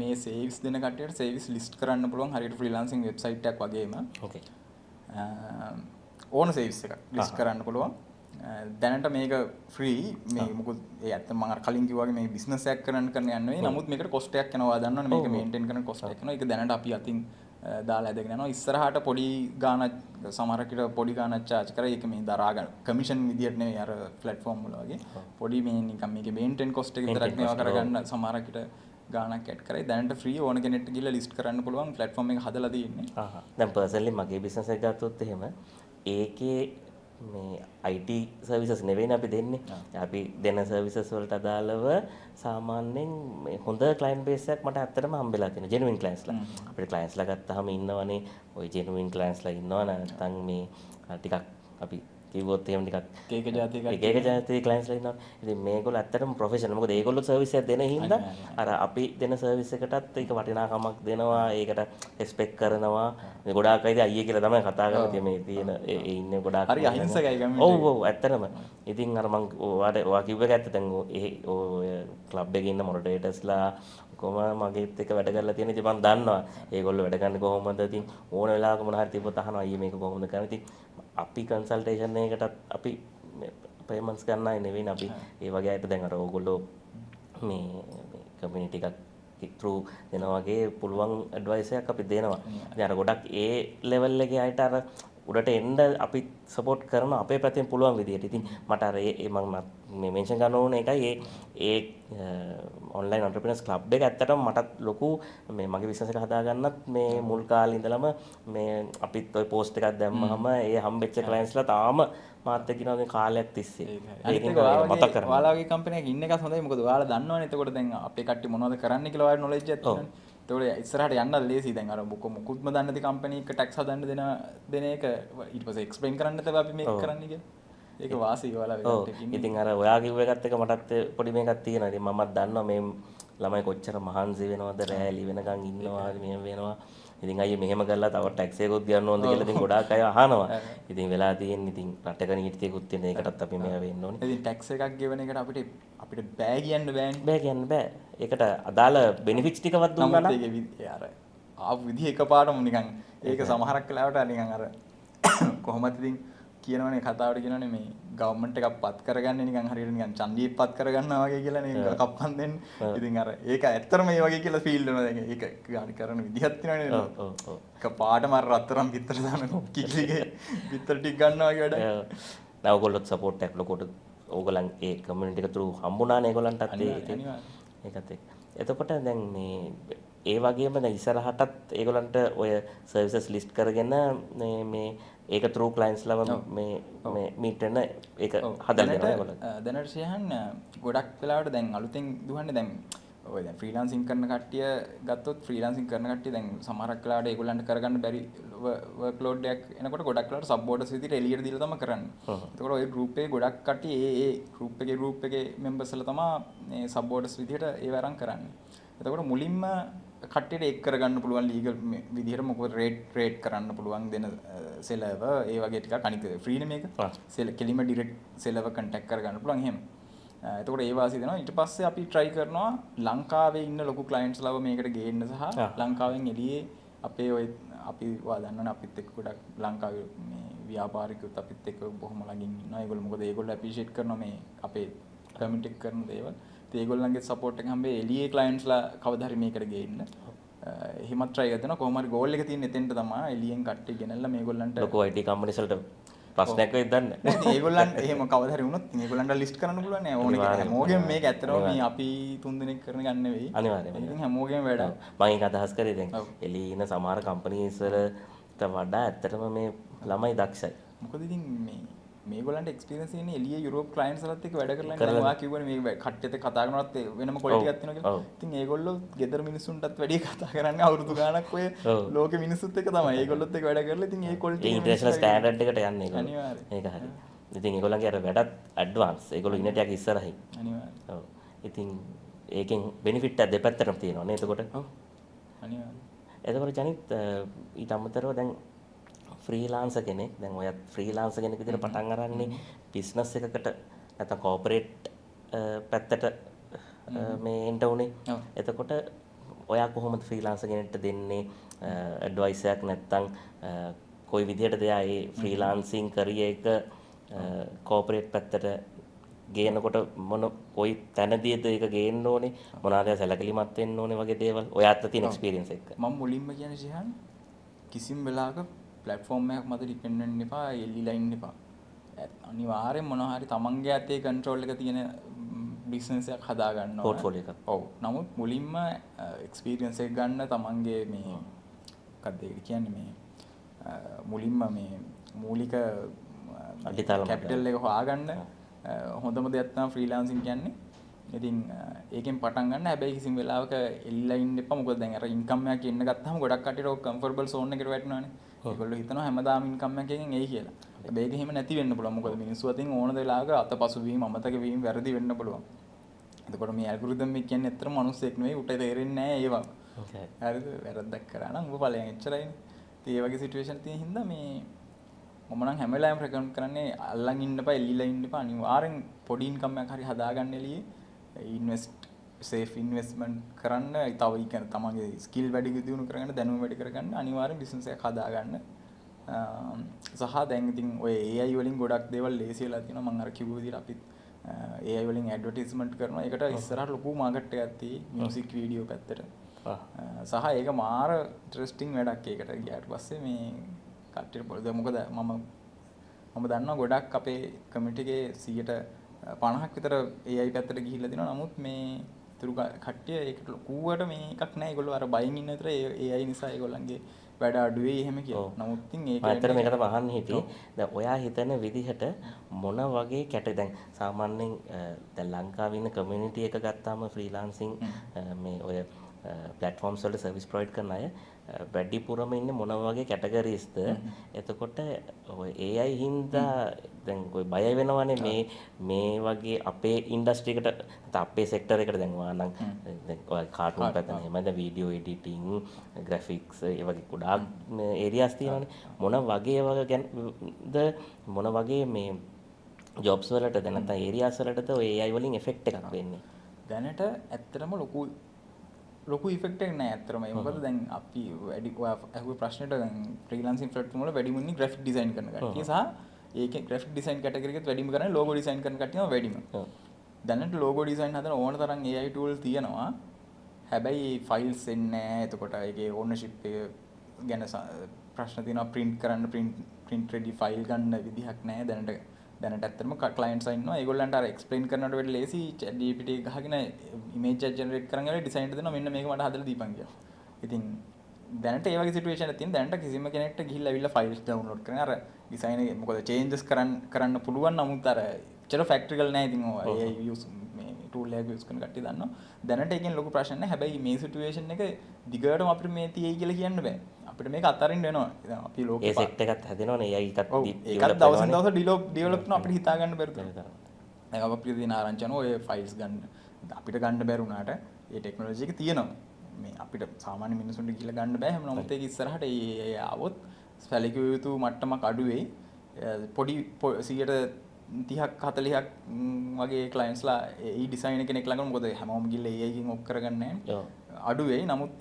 මේ සේවිස් දෙන කට්ටියට සේවිස් ලිස්ට් කරන්න පුළුවන් හරියට ෆ්‍රීලාන්සින් වෙබ්සයිට් එකක් වගේම. ඕකේ. ඕන සේවිස් එකක් ලිස්ට් කරන්න පුළුවන්. දැනට මේක ෆ්‍රී මේ මොකද ඒ ඇත්ත මම අර කලින් කිව්වා වගේ මේ බිස්නස් එකක් කරන්න යන්නේ නෙවෙයි. නමුත් මේකට කොස්ට් එකක් යනවා දන්නවනේ මේක මේන්ටේන් කරන කොස්ට් එකක් යනවා. ඒක දැනට අපි අතින් දාලා ඇදගෙන යනවා. ඉස්සරහට පොඩි ගාණක් සමහරකට පොඩි ගාණක් charge කරා. ඒක මේ දරා ගන්න කමිෂන් විදියට නෙවෙයි අර platform වල වගේ. පොඩි මේ නිකන් මේකේ මේන්ටේන් කොස්ට් එක විතරක් මේවා කරගන්න සමහරකට ගාණක් ඇඩ් කරයි. දැනට ෆ්‍රී ඕන කෙනෙක්ට ගිහලා ලිස්ට් කරන්න පුළුවන් platform එක හදලා තියෙන්නේ. දැන් පර්සනලි මගේ බිස්නස් එක ගත්තොත් එහෙම ඒකේ මේ IT සර්විසස් නෙවෙයිනේ අපි දෙන්නේ. අපි දෙන සර්විසස් වලට අදාළව සාමාන්‍යයෙන් මේ හොඳ ක්ලයන්ට් බේස් එකක් මට ඇත්තටම හම්බෙලා තියෙනවා. ජෙනුයින් ක්ලයන්ට්ස්ලා. අපිට ක්ලයන්ට්ස්ලා ගත්තාම ඉන්නවනේ ওই ජෙනුයින් ක්ලයන්ට්ස්ලා ඉන්නවා නැත්නම් මේ ටිකක් අපි කිව්වොත් එහෙම ටිකක් එක ජාතියක එක ජාතියේ ක්ලයන්ට්ස්ලා ඉන්නවා. ඉතින් මේගොල්ලෝ ඇත්තටම ප්‍රොෆෙෂනල්. මොකද ඒගොල්ලෝ සර්විස් එකක් දෙන හින්දා අර අපි දෙන සර්විස් එකටත් ඒක වටිනාකමක් දෙනවා. ඒකට එක්ස්පෙක්ට් කරනවා. මේ ගොඩාක් අය අයියේ කියලා තමයි කතා කරන්නේ මේ තියෙන ඒ ඉන්නේ ගොඩාක්. හරි අහිංසකයි ගමේ. ඔව් ඔව් ඇත්තටම. ඉතින් අර මං ඔයා කිව්ව එක ඇත්ත. දැන් ඔය ක්ලබ් එකේ ඉන්න මොඩරේටර්ස්ලා කොහොම මගේත් එක්ක වැඩ කරලා තියෙන ඉතින් මම දන්නවා. ඒගොල්ලෝ වැඩ කරන්නේ කොහොමද? ඉතින් ඕන වෙලාවක මොන හරි තිබ්බොත් අහනවා අයියේ මේක කොහොමද කරන්නේ? ඉතින් අපි කන්සල්ටේෂන් එකකටත් අපි පේමන්ට්ස් ගන්නයි නෙවෙයි අපි ඒ වගේ අයට දැන් අර ඕගොල්ලෝ මේ කමියුනිටි එකක් through දෙනවා වගේ පුළුවන් ඇඩ්වයිස් එකක් අපි දෙනවා. ඉතින් අර ගොඩක් ඒ ලෙවල් එකේ අයට අර උඩට එන්න අපි සපෝට් කරන අපේ පැත්තෙන් පුළුවන් විදියට. ඉතින් මට අර ඒ මම මේ මෙන්ෂන් කරන්න ඕනේ එකයි ඒ ඔන්ලයින් එන්ටර්ප්‍රිනර්ස් ක්ලබ් එක ඇත්තටම මටත් ලොකු මේ මගේ බිස්නස් එක හදාගන්නත් මේ මුල් කාලේ ඉඳලම මේ අපිත් ওই පෝස්ට් එකක් දැම්මම ඒ හම්බෙච්ච ක්ලයන්ට්ස්ලා තාම මාත් එක්ක ඉනවා කාලයක් තිස්සේ. ඒක මතක් කරගන්න. ඔයාලගේ කම්පැනි එකක ඉන්න එකත් හොඳයි. මොකද ඔයාලා දන්නවනේ එතකොට දැන් අපේ කට්ටිය මොනවද කරන්න කියලා ඔයාලට නොලෙජ් එකක් තියෙනවනේ. ඒතකොට ඉස්සරහට යන්න ලේසි. දැන් අර මුකුත්ම දන්නේ නැති කම්පැනි එක ටැක්ස් හදන්න දෙන එක ඊට පස්සේ එක්ස්ප්ලেইন කරන්න නැතව අපි මේක කරන්න කියලා. ඒක වාසි ඔයාලා වෙලට ඉන්නේ. ඉතින් අර ඔයා කිව්ව එකත් එක මටත් පොඩි මේකක් තියෙනවා. ඉතින් මමත් දන්නවා මේ ළමයි කොච්චර මහන්සි වෙනවද රෑලි වෙනකන් ඉන්නවා මෙහෙම වෙනවා. ඉතින් අයියේ මෙහෙම කරලා තව ටැක්ස් එකකුත් ගන්න ඕනද කියලා ඉතින් ගොඩාක් අය අහනවා. ඉතින් වෙලා තියෙන්නේ ඉතින් රටක නීතියකුත් තියෙන ඒකටත් අපි මෙහෙම වෙන්න ඕනේ. ඉතින් ටැක්ස් එකක් ගෙවන එකට අපිට බෑ කියන්න බෑනේ. බෑ කියන්න බෑ. ඒකට අදාළ බෙනිෆිට්ස් ටිකවත් දුන්නා නම් ඒක අර ආපු විදිහ එකපාරටම නිකන් ඒක සමහරක් වෙලාවට නිකන් අර කොහොමද ඉතින් කියනවනේ කතාවට කියනවනේ මේ ගවර්න්මන්ට් එකක් පත් කරගන්නේ නිකන් හරියට නිකන් ඡන්දියෙත් පත් කරගන්නවා වගේ කියලා නේ කප්පන් දෙන්න. ඉතින් අර ඒක ඇත්තටම මේ වගේ කියලා ෆීල් වෙනවා දැන් ඒක ගානි කරන විදිහක් තියෙනවනේ. ඔව් ඔව්. එකපාරටම අර රත්තරන් පිටර දාන කිකිලිගේ පිටර ටික ගන්නවා වගේ වැඩ. දැන් ඔයගොල්ලොත් සපෝට් එකක් ලොකොට ඕගලන් ඒ කමියුනිටි එක through හම්බුණානේ ඒගොල්ලන්ටත් ඒකත් එතකොට දැන් මේ ඒ වගේම දැන් ඉස්සරහටත් ඒගොල්ලන්ට ඔය සර්විසස් ලිස්ට් කරගෙන මේ ඒක through clients ලව මේ මීට් වෙන ඒක හදලා දෙනවා ඒගොල්ලෝ. දැනට ෂයන් ගොඩක් වෙලාවට දැන් අලුතෙන් දුවන්නේ දැන් ඔය දැන් ෆ්‍රීලාන්සින් කරන කට්ටිය ගත්තොත් ෆ්‍රීලාන්සින් කරන කට්ටිය දැන් සමහරක් වෙලාවට ඒගොල්ලන්ට කරගන්න බැරි වර්ක් ලෝඩ් එකක් එනකොට ගොඩක් වෙලාවට සබ් බෝඩර්ස් විදිහට එළියට දීලා තමයි කරන්නේ. එතකොට ඔය ගෲප් එකේ ගොඩක් කට්ටිය ඒ ගෲප් එකේ මෙම්බර්ස්ලා තමයි මේ සබ් බෝඩර්ස් විදිහට ඒව අරන් කරන්නේ. එතකොට මුලින්ම කට්ටියට එක් කරගන්න පුළුවන් ලීගල් විදිහට මොකද රේට් කරන්න පුළුවන් දෙන සෙලව ඒ වගේ ටිකක් අනික ෆ්‍රී නේ මේක. කෙලිම ඩිරෙක්ට් සෙලව කන්ටැක්ට් කරගන්න පුළුවන් එහෙම. එතකොට ඒ වාසිය දෙනවා. ඊට පස්සේ අපි try කරනවා ලංකාවේ ඉන්න ලොකු clients ලව මේකට ගේන්න සහ ලංකාවෙන් එළියේ අපේ ඔය අපි දන්නවනේ අපිත් එක්ක ගොඩක් ලංකාවේ මේ ව්‍යාපාරිකයොත් අපිත් එක්ක බොහොම ළඟින් ඉන්නවා. ඒගොල්ලෝ මොකද ඒගොල්ලෝ appreciate කරනවා මේ අපේ කමියුනිටි එක කරන දේවල්. ඉතින් ඒගොල්ලන්ගේ support එක හැම්බේ එළියේ clients ලා කවදා හරි මේකට ගේන්න. එහෙමත් try කරනවා. කොහොම හරි goal එක තියෙන එතෙන්ට තමයි එළියෙන් කට්ටිය ගෙනල්ලා මේගොල්ලන්ට ලොකු IT companies වලට ප්‍රශ්නයක් වෙයිද දන්නේ නැහැ. ඒගොල්ලන් එහෙම කවදා හරි වුණොත් ඒගොල්ලන්ට ලිස්ට් කරන්න පුළුවන් නේ. ඕනේ කියලා. හැමෝගෙම මේක ඇත්තටම මේ අපි තුන් දෙනෙක් කරන ගන්න නෙවෙයි. අනිවාර්යයෙන්ම. ඉතින් හැමෝගෙම වැඩ. මම ඒක අදහස් කරේ දැන් එළියේ ඉන්න සමහර companies වලට වඩා ඇත්තටම මේ ළමයි දක්ෂයි. මොකද ඉතින් මේගොල්ලන්ට එක්ස්පීරියන්ස් තියෙන්නේ එළියේ යුරෝප් ක්ලයන්ට්ස් වලත් එක්ක වැඩ කරලා ඉන්න. ඔයා කිව්වනේ මේ කට්ටියත් එක්ක කතා කරනවත් වෙනම ක්වොලිටි එකක් තියෙනවා කියලා. ඉතින් ඒගොල්ලෝ ගෙදර මිනිස්සුන්ටත් වැඩි කතා කරන්නේ අවුරුදු ගාණක් ඔය ලෝකෙ මිනිස්සුත් එක්ක තමයි. ඒගොල්ලොත් එක්ක වැඩ කරලා ඉතින් ඒ ක්වොලිටි ඉන්ටර්නැෂනල් ස්ටෑන්ඩඩ් එකට යන්නේ ඒගොල්ලෝ. අනිවාර්යයෙන්. ඒක හරි. ඉතින් ඒගොල්ලන්ගේ අර වැඩත් ඇඩ්වාන්ස්. ඒගොල්ලෝ ඉන්න ටිකක් ඉස්සරහින්. අනිවාර්යයෙන්. ඔව්. ඉතින් ඒකෙන් බෙනිෆිට් එක දෙපැත්තටම තියෙනවා නේ එතකොට. ඔව්. අනිවාර්යයෙන්. එතකොට ජනිත් ඊට අමතරව දැන් ෆ්‍රීලාන්සර් කෙනෙක් දැන් ඔයත් ෆ්‍රීලාන්සර් කෙනෙක් විදිහට පටන් අරන්නේ බිස්නස් එකකට නැත්නම් කෝපරේට් පැත්තට මේ එන්න උනේ. එතකොට ඔයා කොහොමද ෆ්‍රීලාන්සර් කෙනෙක්ට දෙන්නේ ඇඩ්වයිස් එකක් නැත්නම් කොයි විදිහටද එයා මේ ෆ්‍රීලාන්සින් කරියර් එක කෝපරේට් පැත්තට ගේනකොට මොන කොයි තැනදීද ඒක ගේන්න ඕනේ මොනවාද සැලකිලිමත් වෙන්න ඕනේ වගේ දේවල් ඔයාත් තියෙන එක්ස්පීරියන්ස් එක. මම මුලින්ම කියන්නේ ජීහන් කිසිම වෙලාවක ප්ලැට්ෆෝම් එකක් මත ඩිපෙන්ඩ් වෙන්න එපා, එල්ලිලා ඉන්න එපා. අනිවාර්යෙන් මොනවා හරි තමන්ගේ අතේ කන්ට්‍රෝල් එක තියෙන බිස්නස් එකක් හදා ගන්න ඕන. පෝර්ට්ෆෝලියෝ එකක්. ඔව්. නමුත් මුලින්ම එක්ස්පීරියන්ස් එක ගන්න තමන්ගේ මේ මොකක්ද ඒක කියන්නේ මේ මුලින්ම මේ මූලික කැපිටල් එක හොයාගන්න හොඳම දෙයක් තමයි ෆ්‍රීලාන්සින් කියන්නේ. ඉතින් ඒකෙන් පටන් ගන්න. හැබැයි කිසිම වෙලාවක එල්ලලා ඉන්න එපා. මොකද දැන් අර ඉන්කම් එකක් එන්න ගත්තාම ගොඩක් කට්ටියට ඔය කම්ෆර්ටබල් සෝන් එකට වැටෙනවානේ. ඒගොල්ලෝ හිතනවා හැමදාම ඉන්කම් එකකින් එයි කියලා. හැබැයි ඒක එහෙම නැති වෙන්න පුළුවන්. මොකද මිනිස්සු අතින් ඕන වෙලාවක අතපසු වීම, අමතක වීම වැරදි වෙන්න පුළුවන්. එතකොට මේ ඇල්ගොරිතම් එක කියන්නේ ඇත්තටම මිනිස්සෙක් නෙවෙයි, උට තේරෙන්නේ නැහැ ඒවා. හරිද? වැරද්දක් කරා නම් ඔබ ඵලයන් එච්චරයිනේ. ඉතින් ඒ වගේ සිටුේෂන් තියෙන හින්දා මේ මම නම් හැම වෙලාවෙම රෙකමන්ඩ් කරන්නේ අල්ලන් ඉන්න එපා, එල්ලිලා ඉන්න එපා. අනිවාර්යෙන් පොඩි ඉන්කම් එකක් හරි හදාගන්න එළියේ ඉන්වෙස්ට් සේෆ් ඉන්වෙස්ට්මන්ට් කරන්න. තව ඉගෙන තමන්ගේ ස්කිල් වැඩි දියුණු කරගන්න, දැනුම වැඩි කරගන්න අනිවාර්යෙන් බිස්නස් එකක් හදාගන්න. සහ දැන් ඉතින් ඔය AI වලින් ගොඩක් දේවල් ලේසි වෙලා තියෙනවා. මම අර කිව්ව විදිහට අපිත් AI වලින් ඇඩ්වර්ටයිස්මන්ට් කරනවා. ඒකට ඉස්සරහට ලොකු මාකට් එකක් තියෙයි මියුසික් වීඩියෝ පැත්තට. සහ ඒක මාර ඉන්ටරෙස්ටිං වැඩක්. ඒකට ගියාට පස්සේ මේ කට්ටියට පොළද මොකද මම දන්නවා ගොඩක් අපේ කමියුනිටි එකේ 50ක් විතර AI පැත්තට ගිහිල්ලා දිනවා. නමුත් මේ තුරු කට්ටිය ඒකට ලොකුවට මේ එකක් නැහැ. ඒගොල්ලෝ අර බයින් ඉන්න විතර AI නිසා ඒගොල්ලන්ගේ වැඩ අඩු වෙයි එහෙම කියලා. නමුත් ඉතින් ඒක ඇත්තට මේකට අහන්න හිටියේ. දැන් ඔයා හිතන විදිහට මොන වගේ දැන් සාමාන්‍යයෙන් දැන් ලංකාවේ ඉන්න කමියුනිටි එක ගත්තාම ෆ්‍රීලාන්සින් මේ ඔය ප්ලැට්ෆෝම්ස් වලට සර්විස් ප්‍රොවයිඩ් කරන අය වැඩිපුරම ඉන්නේ මොන වගේ කැටගරිස්ද? එතකොට ඔය AI හින්දා දැන් ඔය බය වෙනවනේ මේ වගේ අපේ ඉන්ඩස්ට්‍රි එකට නැත්නම් අපේ සෙක්ටර් එකට දැන් ඔයා නම් දැන් ඔය කාටුන් පැත්තනේ එහෙමද වීඩියෝ එඩිටිං ග්‍රැෆික්ස් ඒ වගේ ගොඩාක් ඒරියාස් තියෙනවානේ. මොන වගේ ගැනද මොන වගේ මේ ජොබ්ස් වලට දැන් නැත්නම් ඒරියාස් වලටද ඔය AI වලින් එෆෙක්ට් එකක් වෙන්නේ? දැනට ඇත්තටම ලොකු ඉෆෙක්ට් එකක් නැහැ ඇත්තටම. ඒ මොකද දැන් අපි වැඩි අහුවේ ප්‍රශ්නෙට දැන් ෆ්‍රීලාන්සින් ප්ලැට්ෆෝම් වල වැඩිම ඉන්නේ ග්‍රැෆික් ඩිසයින් කරන කට්ටිය සහ ඒකේ ග්‍රැෆික් ඩිසයින් කැටගරි එකත් වැඩිම කරන්නේ ලෝගෝ ඩිසයින් කරන කට්ටියම වැඩිම. දැනට ලෝගෝ ඩිසයින් හදන ඕන තරම් AI tool තියෙනවා. හැබැයි ෆයිල්ස් එන්නේ නැහැ. එතකොට ඒකේ ඕනර්ෂිප් එක ගැන ප්‍රශ්න තියෙනවා. print කරන්න print ready ෆයිල් ගන්න විදිහක් නැහැ දැනට ඇත්තටම ක්ලයන්ට්ස් ඉන්නවා. ඒගොල්ලන්ට අර එක්ස්ප්ලেইন කරනවට වැඩි ලේසි chat GPT එක ගහගෙන ඉමේජ් එක ජෙනරේට් කරන් ගාලා ඩිසයින් දෙනවා මෙන්න මේක මට හදලා දීපන් කියලා. ඉතින් දැනට ඒ වගේ සිටුේෂන් එකක් තියෙන. දැනට කිසිම කෙනෙක්ට ගිහිල්ලා අවිල්ලා ෆයිල්ස් ඩවුන්ලෝඩ් කරගෙන අර ඩිසයින් එක මොකද චේන්ජස් කරන්න පුළුවන්. නමුත් අර චර ෆැක්ටරිකල් නෑ. ඉතින් ඔය AI යූස් මේ ටූල් එක යූස් කරන කට්ටිය දන්නවා. දැනට ඒකෙන් ලොකු ප්‍රශ්න නෑ. හැබැයි මේ සිටුේෂන් එක දිගටම අපිට මේ තියෙයි කියලා කියන්න බෑ. අපිට මේක අතරින් වෙනවා. දැන් අපි ලෝකේ ඒ සෙට් එකත් හැදෙනවනේ. AI ඒකත් දවසින් දවස ඩෙවලොප් කරනවා. අපිට හිතා ගන්න බැරුව. දැන් අපිට තියෙන ආරංචි අනුව ඔය ෆයිල්ස් ගන්න අපිට ගන්න බැරි වුණාට ඒ ටෙක්නොලොජි එක තියෙනවා. මේ අපිට සාමාන්‍ය මිනිසුන්ට ගිහලා ගන්න බෑ. හැම නමුත් ඒක ඉස්සරහට ඒ ආවොත් සැලකිය යුතු මට්ටමක් අඩු වෙයි. පොඩි 30ක් 40ක් වගේ ක්ලයන්ට්ස්ලා ඒ ඩිසයින් කෙනෙක් ළඟම මොකද හැමෝම ගිහලා AI එකෙන් ඔප් කරගන්නේ නැහැ. අඩු වෙයි. නමුත්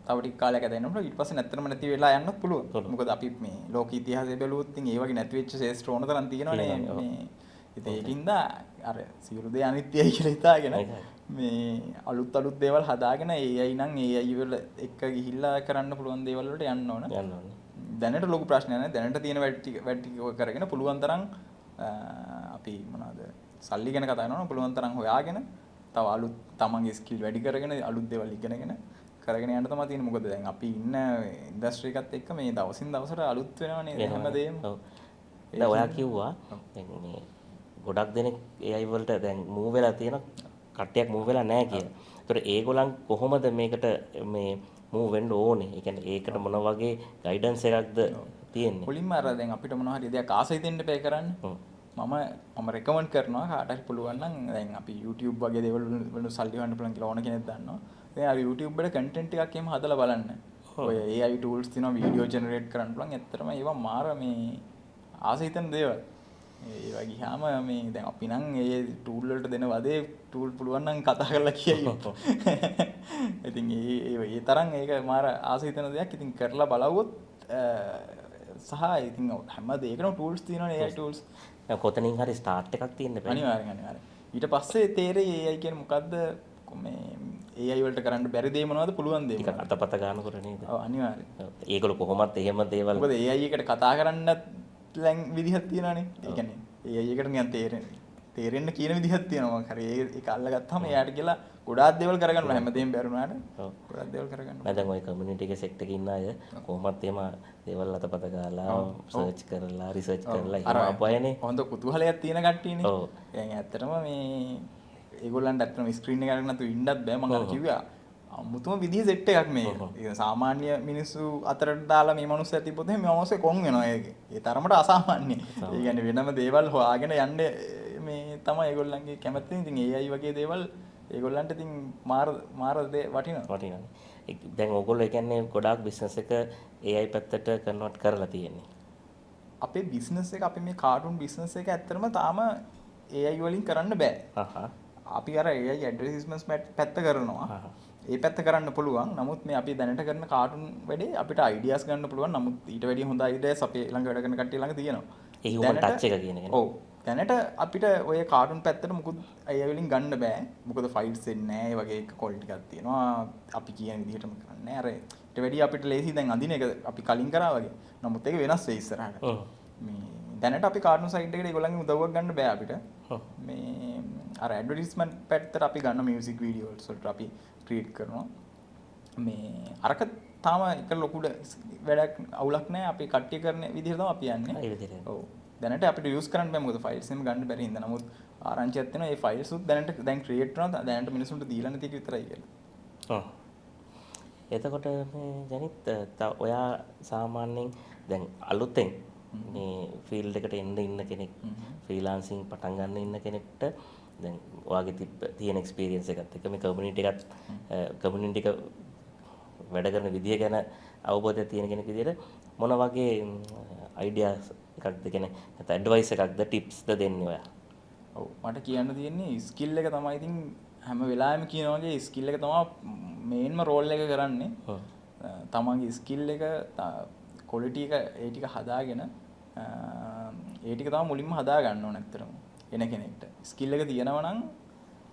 තව ටික කාලයක් ඇදෙන්නකොට ඊට පස්සේ නැත්තරම නැති වෙලා යන්නත් පුළුවන්. මොකද අපි මේ ලෝක ඉතිහාසය බැලුවොත් ඉතින් ඒ වගේ නැති වෙච්ච ශේෂ්ත්‍ර ඕන තරම් තියෙනවනේ. මේ ඉතින් ඒකින්ද අර සියලු දේ අනිත්‍යයි කියලා හිතාගෙන මේ අලුත් දේවල් හදාගෙන AI නම් AI වල එක ගිහිල්ලා කරන්න පුළුවන් දේවල් වලට යන්න ඕන. දැනට ලොකු ප්‍රශ්නයක් නැහැ. දැනට තියෙන වැඩ ටික කරගෙන පුළුවන් තරම් අපි මොනවාද සල්ලි ගැන කතා කරනවා. පුළුවන් තරම් හොයාගෙන තව අලුත් තමන්ගේ ස්කිල් වැඩි කරගෙන අලුත් දේවල් ඉගෙනගෙන කරගෙන යන්න තමයි තියෙන්නේ. මොකද දැන් අපි ඉන්න ඉන්ඩස්ට්‍රි එකත් එක්ක මේ දවසින් දවසට අලුත් වෙනවනේ හැමදේම. දැන් ඔයා කිව්වා දැන් මේ ගොඩක් දෙනෙක් AI වලට දැන් මූව් වෙලා තියෙන කට්ටියක් මූව් වෙලා නැහැ කියලා. ඒතර ඒගොල්ලන් කොහොමද මේකට මේ මූව් වෙන්න ඕනේ? ඒ කියන්නේ ඒකට මොන වගේ ගයිඩන්ස් එකක්ද තියෙන්නේ? මුලින්ම අර දැන් අපිට මොන හරි දෙයක් ආසයි දෙන්න බෑ කරන්න. මම රෙකමන්ඩ් කරනවා කාට හරි පුළුවන් නම් දැන් අපි YouTube වගේ දේවල් වල සල්ලි ගන්න පුළුවන් කියලා ඕන කෙනෙක් දන්නවා. දැන් අර YouTube වල content එකක් එහෙම හදලා බලන්න. ඔය AI tools තියෙනවා වීඩියෝ ජෙනරේට් කරන්න පුළුවන්. ඇත්තටම ඒවා මාර මේ ආස හිතෙන දේවල්. ඒවා ගියාම මේ දැන් අපි නම් ඒ ටූල් වලට දෙන වදේ ටූල් පුළුවන් නම් කතා කරලා කියයි. ඉතින් ඒ තරම් ඒක මාර ආස හිතෙන දෙයක්. ඉතින් කරලා බලවුවොත් සහ ඉතින් හැම දෙයකම ටූල්ස් තියෙනවනේ AI tools. දැන් කොතනින් හරි ස්ටාර්ට් එකක් තියෙන්න බෑ. අනිවාර්යෙන්. ඊට පස්සේ තේරෙයි AI කියන්නේ මොකද්ද මේ AI වලට කරන්න බැරි දේ මොනවද පුළුවන් දේ ටිකක් අතපත ගන්නකොට නේද? ඔව් අනිවාර්යෙන්. ඒගොල්ලෝ කොහොමත් එහෙම දේවල් මොකද AI එකට කතා කරන්නත් විදිහක් තියෙනවානේ. ඒ කියන්නේ AI එකට නිකන් තේරෙන්න කියන විදිහක් තියෙනවා. හරි ඒක අල්ලගත්තාම එයාට කියලා ගොඩාක් දේවල් කරගන්න ඕන. හැමදේම බැරුණාට ගොඩාක් දේවල් කරගන්න ඕන. දැන් ওই කමියුනිටි එකේ සෙක්ට් එකේ ඉන්න අය කොහොමත් එහෙම දේවල් අතපත ගාලා සර්ච් කරලා රිසර්ච් කරලා එහෙම අපයනේ. හොඳ කුතුහලයක් තියෙන කට්ටියනේ. ඔව්. දැන් ඇත්තටම මේ ඒගොල්ලන්ට ඇත්තටම ස්ක්‍රීන් එක අරගෙන නැතුව ඉන්නත් බෑ. මම අර කිව්වා අමුතුම විදිහේ සෙට් එකක් මේක. ඒ සාමාන්‍ය මිනිස්සු අතරට දාලා මේ මිනිස්සු තිබ්බොත් එහෙනම් මේ මිනිස්සු කොන් වෙනවා ඒක. ඒ තරමට අසාමාන්‍යයි. ඒ කියන්නේ වෙනම දේවල් හොයාගෙන යන්න මේ තමයි ඒගොල්ලන්ගේ කැමැත්ත. ඉතින් AI වගේ දේවල් ඒගොල්ලන්ට ඉතින් මාර දේ වටිනවා. දැන් ඕගොල්ලෝ කියන්නේ ගොඩාක් බිස්නස් එක AI පැත්තට කන්වර්ට් කරලා තියෙන්නේ. අපේ බිස්නස් එක අපි මේ කාටුන් බිස්නස් එක ඇත්තටම තාම AI වලින් කරන්න බෑ. අපි අර AI ඇඩ්වර්ටයිස්මන්ට්ස් පැත්ත කරනවා. ඒ පැත්ත කරන්න පුළුවන්. නමුත් මේ අපි දැනට කරන කාටුන් වැඩේ අපිට අයිඩියාස් ගන්න පුළුවන්. නමුත් ඊට වැඩිය හොඳ අයිඩියාස් අපේ ළඟ වැඩ කරන කට්ටිය ළඟ තියෙනවා. ඒ හුමන් ටච් එක කියන එක. ඔව්. දැනට අපිට ඔය කාටුන් පැත්තට මුකුත් AI වලින් ගන්න බෑ. මොකද ෆයිල්ස් එන්නේ නැහැ. ඒ වගේ ක්වොලිටි එකක් තියෙනවා. අපි කියන විදිහටම කරන්නේ. අර ඊට වැඩිය අපිට ලේසි දැන් අඳින එක අපි කලින් කරා වගේ. නමුත් ඒක වෙනස් වෙයි ඉස්සරහට. මේ දැනට අපි කාටුන් සයිට් එකට ඒගොල්ලන්ගේ උදව්වක් ගන්න බෑ අපිට. මේ අර ඇඩ්වර්ටයිස්මන්ට් පැත්තට අපි ගන්න මියුසික් වීඩියෝස් වලට අපි ක්‍රියේට් කරනවා. මේ අරක තාම එක ලොකු වැඩක් අවුලක් නැහැ. අපි කට්ටිය කරන විදිහට තමයි අපි යන්නේ. ඔව්. දැනට අපිට යූස් කරන්න බෑ මොකද ෆයිල්ස් එහෙම ගන්න බැරි හින්දා. නමුත් ආරංචියක් තියෙනවා මේ ෆයිල්ස් උත් දැනට දැන් ක්‍රියේට් කරනවා. දැනට මිනිස්සුන්ට දීලා නැති එක විතරයි කියලා. එතකොට මේ ජනිත් ඔයා සාමාන්‍යයෙන් දැන් අලුතෙන් මේ ෆීල්ඩ් එකට එන්න ඉන්න කෙනෙක් ෆ්‍රීලාන්සින් පටන් ගන්න ඉන්න කෙනෙක්ට දැන් ඔයාගේ තියෙන එක්ස්පීරියන්ස් එකත් එක්ක මේ කමියුනිටි එක වැඩ කරන විදිය ගැන අවබෝධයක් තියෙන කෙනෙක් විදියට මොන වගේ අයිඩියාස් එකක්ද කියන්නේ නැත්නම් ඇඩ්වයිස් එකක්ද ටිප්ස්ද දෙන්නේ ඔයා? ඔව් මට කියන්න තියෙන්නේ ස්කිල් එක තමයි. ඉතින් හැම වෙලාවෙම කියනවා වගේ ස්කිල් එක තමයි මේන්ම රෝල් එක කරන්නේ. තමන්ගේ ස්කිල් එක ක්වොලිටි එක ඒ ටික හදාගෙන ඒ ටික තමයි මුලින්ම හදා ගන්න ඕන ඇත්තටම. එන කෙනෙක්ට ස්කිල් එක තියෙනවා නම්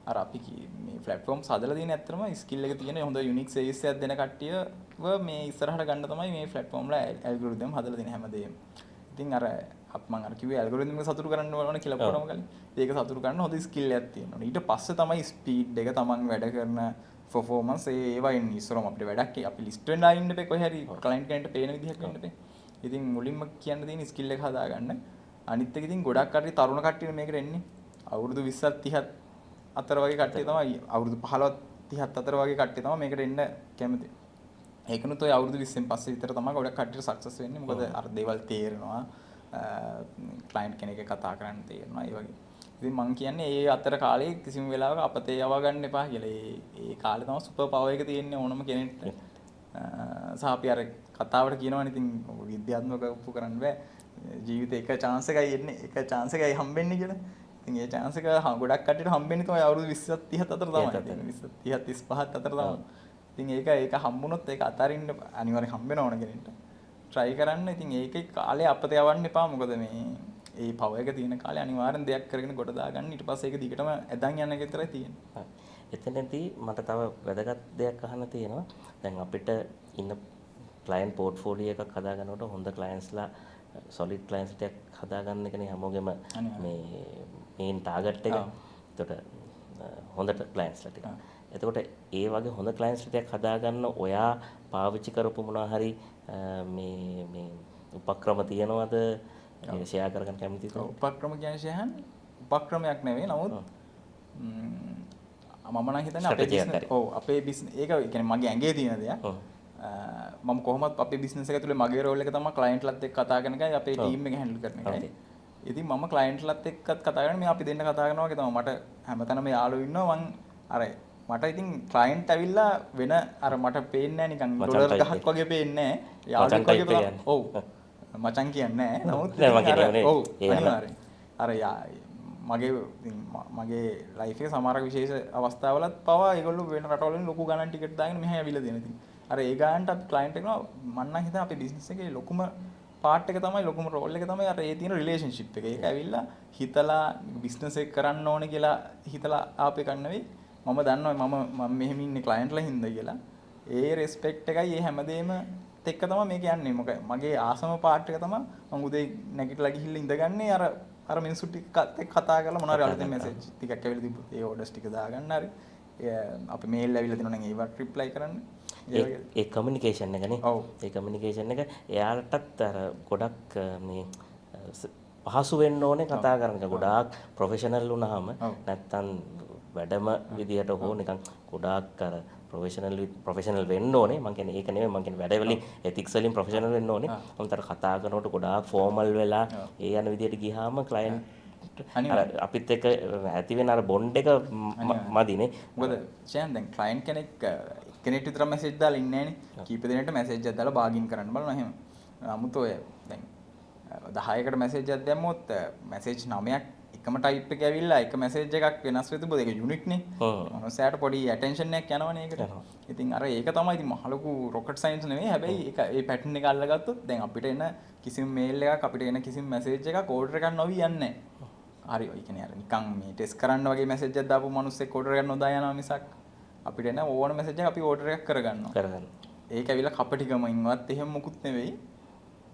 අර අපි මේ platforms හදලා තියෙන ඇත්තටම ස්කිල් එක තියෙන හොඳ යුනික් සර්විස් එකක් දෙන කට්ටියව මේ ඉස්සරහට ගන්න තමයි මේ platform වල ඇල්ගොරිතම් හදලා තියෙන හැමදේම. ඉතින් අර මම අර කිව්වේ ඇල්ගොරිතම් එක සතුටු කරන්න ඕන කියලා කොහොම කලින්. ඒක සතුටු කරන්න හොඳ ස්කිල් එකක් තියෙන්න ඕනේ. ඊට පස්සේ තමයි ස්පීඩ් එක තමන් වැඩ කරන performance ඒවා ඉන්නේ. ඉස්සරම අපිට වැඩක් අපි ලිස්ට් වෙන්න ඉන්න බෑ කොහේ හරි ක්ලයන්ට් කෙනෙක්ට පේන විදිහක් වෙන්න බෑ. ඉතින් මුලින්ම කියන්න තියෙන ස්කිල් එක හදාගන්න. අනිත් එක ඉතින් ගොඩක් කට්ටිය තරුණ කට්ටිය මේකට එන්නේ. අවුරුදු 20ත් 30ත් අතර වගේ කට්ටිය තමයි අවුරුදු 15ත් 30ත් අතර වගේ කට්ටිය තමයි මේකට එන්න කැමති. ඒකනුත් ඔය අවුරුදු 20න් පස්සේ විතර තමයි ගොඩක් කට්ටියට සක්සස් වෙන්නේ. මොකද අර දේවල් තේරෙනවා. ක්ලයන්ට් කෙනෙක් කතා කරන්න තේරෙනවා. ඒ වගේ. ඉතින් මම කියන්නේ ඒ අතර කාලේ කිසිම වෙලාවක අපතේ යවා ගන්න එපා කියලා. ඒ කාලේ තමයි සුපර් පවර් එක තියෙන්නේ ඕනම කෙනෙක්ට. සහ අපි අර කතාවට කියනවනේ ඉතින් විද්‍යාත්මකව ඔප්පු කරන්න බෑ. ජීවිතේ එක chance එකයි එන්නේ. එක chance එකයි හම්බෙන්නේ කියලා. ඉතින් ඒ chance එක ගොඩක් කට්ටියට හම්බෙන්නේ තමයි අවුරුදු 20ත් 30ත් අතර තමයි. 20ත් 30ත් 35ත් අතර තමයි. ඉතින් ඒක හම්බුනොත් ඒක අතරින්න අනිවාර්යෙන් හම්බ වෙන ඕන කෙනෙක්ට. try කරන්න. ඉතින් ඒකේ කාලේ අපතේ යවන්න එපා. මොකද මේ ඒ පව එක තියෙන කාලේ අනිවාර්යෙන් දෙයක් කරගෙන කොට දාගන්න. ඊට පස්සේ ඒක දිගටම ඇදන් යන එක විතරයි තියෙන්නේ. එතනදී මට තව වැදගත් දෙයක් අහන්න තියෙනවා. දැන් අපිට ඉන්න ක්ලයන්ට් පෝර්ට්ෆෝලියෝ එකක් හදාගන්නකොට හොඳ ක්ලයන්ට්ස්ලා solid clients ටිකක් හදාගන්න එකනේ හැමෝගෙම මේ මේන් ටාගට් එක. එතකොට හොඳ clientsලා ටික. එතකොට ඒ වගේ හොඳ clients ටිකක් හදාගන්න ඔයා පාවිච්චි කරපු මොනවා හරි මේ උපක්‍රම තියනවද? ඒක ෂෙයා කරගන්න කැමතිද? උපක්‍රම කියන්නේ ෂෙයන් උපක්‍රමයක් නෙවෙයි. නමුත් මම නම් හිතන්නේ අපේ බිස්නස් අපේ බිස්නස් ඒක කියන්නේ මගේ ඇඟේ තියෙන දෙයක්. මම කොහොමත් අපේ බිස්නස් එක තුළ මගේ රෝල් එක තමයි ක්ලයන්ට්ලත් එක්ක කතා කරන එකයි අපේ ටීම් එක හැන්ඩල් කරන එකයි. ඉතින් මම ක්ලයන්ට්ලත් එක්කත් කතා කරන්නේ මේ අපි දෙන්න කතා කරනවා වගේ තමයි. මට හැමතැනම යාළුවෝ ඉන්නවා. මං අර මට ඉතින් ක්ලයන්ට් ඇවිල්ලා වෙන අර මට පේන්නේ නැහැ නිකන් ඩොලර් ගහක් වගේ පේන්නේ නැහැ. යාළුවෙක් වගේ ඔව්. මචං කියන්නේ නැහැ. නමුත් ඔව් අනිවාර්යෙන්. අර මගේ ලයිෆ් එකේ සමහර විශේෂ අවස්ථාවලත් පවා ඒගොල්ලෝ වෙන රටවල වලින් ලොකු ගණන් ටිකට් දාගෙන මෙහෙ ඇවිල්ලා දෙන ඉතින්. අර ඒ ගානට අපි ක්ලයන්ට් එකනවා මම නම් හිතා අපේ බිස්නස් එකේ ලොකුම පාර්ට් එක තමයි ලොකුම රෝල් එක තමයි අර ඒ තියෙන රිලේෂන්ෂිප් එක. ඒක ඇවිල්ලා හිතලා බිස්නස් එක කරන්න ඕනේ කියලා හිතලා ආපු එකක් නෙවෙයි. මම දන්නවා මම මෙහෙම ඉන්නේ ක්ලයන්ට්ලා හින්දා කියලා. ඒ රෙස්පෙක්ට් එකයි ඒ හැමදේම එක්ක තමයි මේක යන්නේ. මොකද මගේ ආසම පාර්ට් එක තමයි මම උදේ නැගිටලා ගිහිල්ලා ඉඳගන්නේ අර මිනිස්සු ටිකත් එක්ක කතා කරලා මොනවා හරි අලුතෙන් මැසේජ් ටිකක් ඇවිල්ලා තිබ්බොත් ඒ ඕඩර්ස් ටික දාගන්න හරි. අපි මේල් ඇවිල්ලා දෙනවා නම් ඒවට රිප්ලයි කරන්න. ඒ කමියුනිකේෂන් එකනේ. ඔව්. ඒ කමියුනිකේෂන් එක එයාලටත් අර ගොඩක් මේ පහසු වෙන්න ඕනේ කතා කරන එක. ගොඩාක් ප්‍රොෆෙෂනල් වුණාම නැත්තම් වැඩම විදියට හෝ නිකන් ගොඩාක් අර ප්‍රොෆෙෂනල් වෙන්න ඕනේ. මම කියන්නේ ඒක නෙමෙයි මම කියන්නේ වැඩ වලින් එතික්ස් වලින් ප්‍රොෆෙෂනල් වෙන්න ඕනේ. මොකද කතා කරනකොට ගොඩාක් ෆෝමල් වෙලා ඒ යන විදියට ගියාම ක්ලයන්ට් අපිත් එක්ක ඇති වෙන අර බොන්ඩ් එක මදිනේ. මොකද ෂයන් දැන් ක්ලයන්ට් කෙනෙක් විතර මැසේජ් දාලා ඉන්නේ නැහනේ. කීප දෙනෙක්ට මැසේජ් එකක් දාලා බාගින් කරන්න බලනවා එහෙම. 아무ත ඔය දැන් 10කට මැසේජ් එකක් දැම්මොත් මැසේජ් 9ක් එකම ටයිප් එක ඇවිල්ලා එක මැසේජ් එකක් වෙනස් වෙද්දී ඒක යුනික් නේ. මොනසෑට පොඩි ඇටෙන්ෂන් එකක් යනවනේ ඒකට. ඉතින් අර ඒක තමයි ඉතින් මහ ලොකු රොකට් සයන්ස් නෙවෙයි. හැබැයි ඒක ඒ පැටර්න් එක අල්ලගත්තොත් දැන් අපිට එන කිසිම මේල් එකක් අපිට එන කිසිම මැසේජ් එකක් ඕඩර් එකක් නොවි යන්නේ නැහැ. හරි ඔය කියන්නේ අර නිකන් මේ ටෙස්ට් කරන්න වගේ මැසේජ් එකක් දාපු මිනිස්සෙක් ඕඩර් එකක් නොදා යනවා මිසක් අපිට එන ඕන මැසේජ් එක අපි ඕඩර් එකක් කරගන්නවා. ඒක ඇවිල්ලා කපටිකමින්වත් එහෙම මුකුත් නෙවෙයි.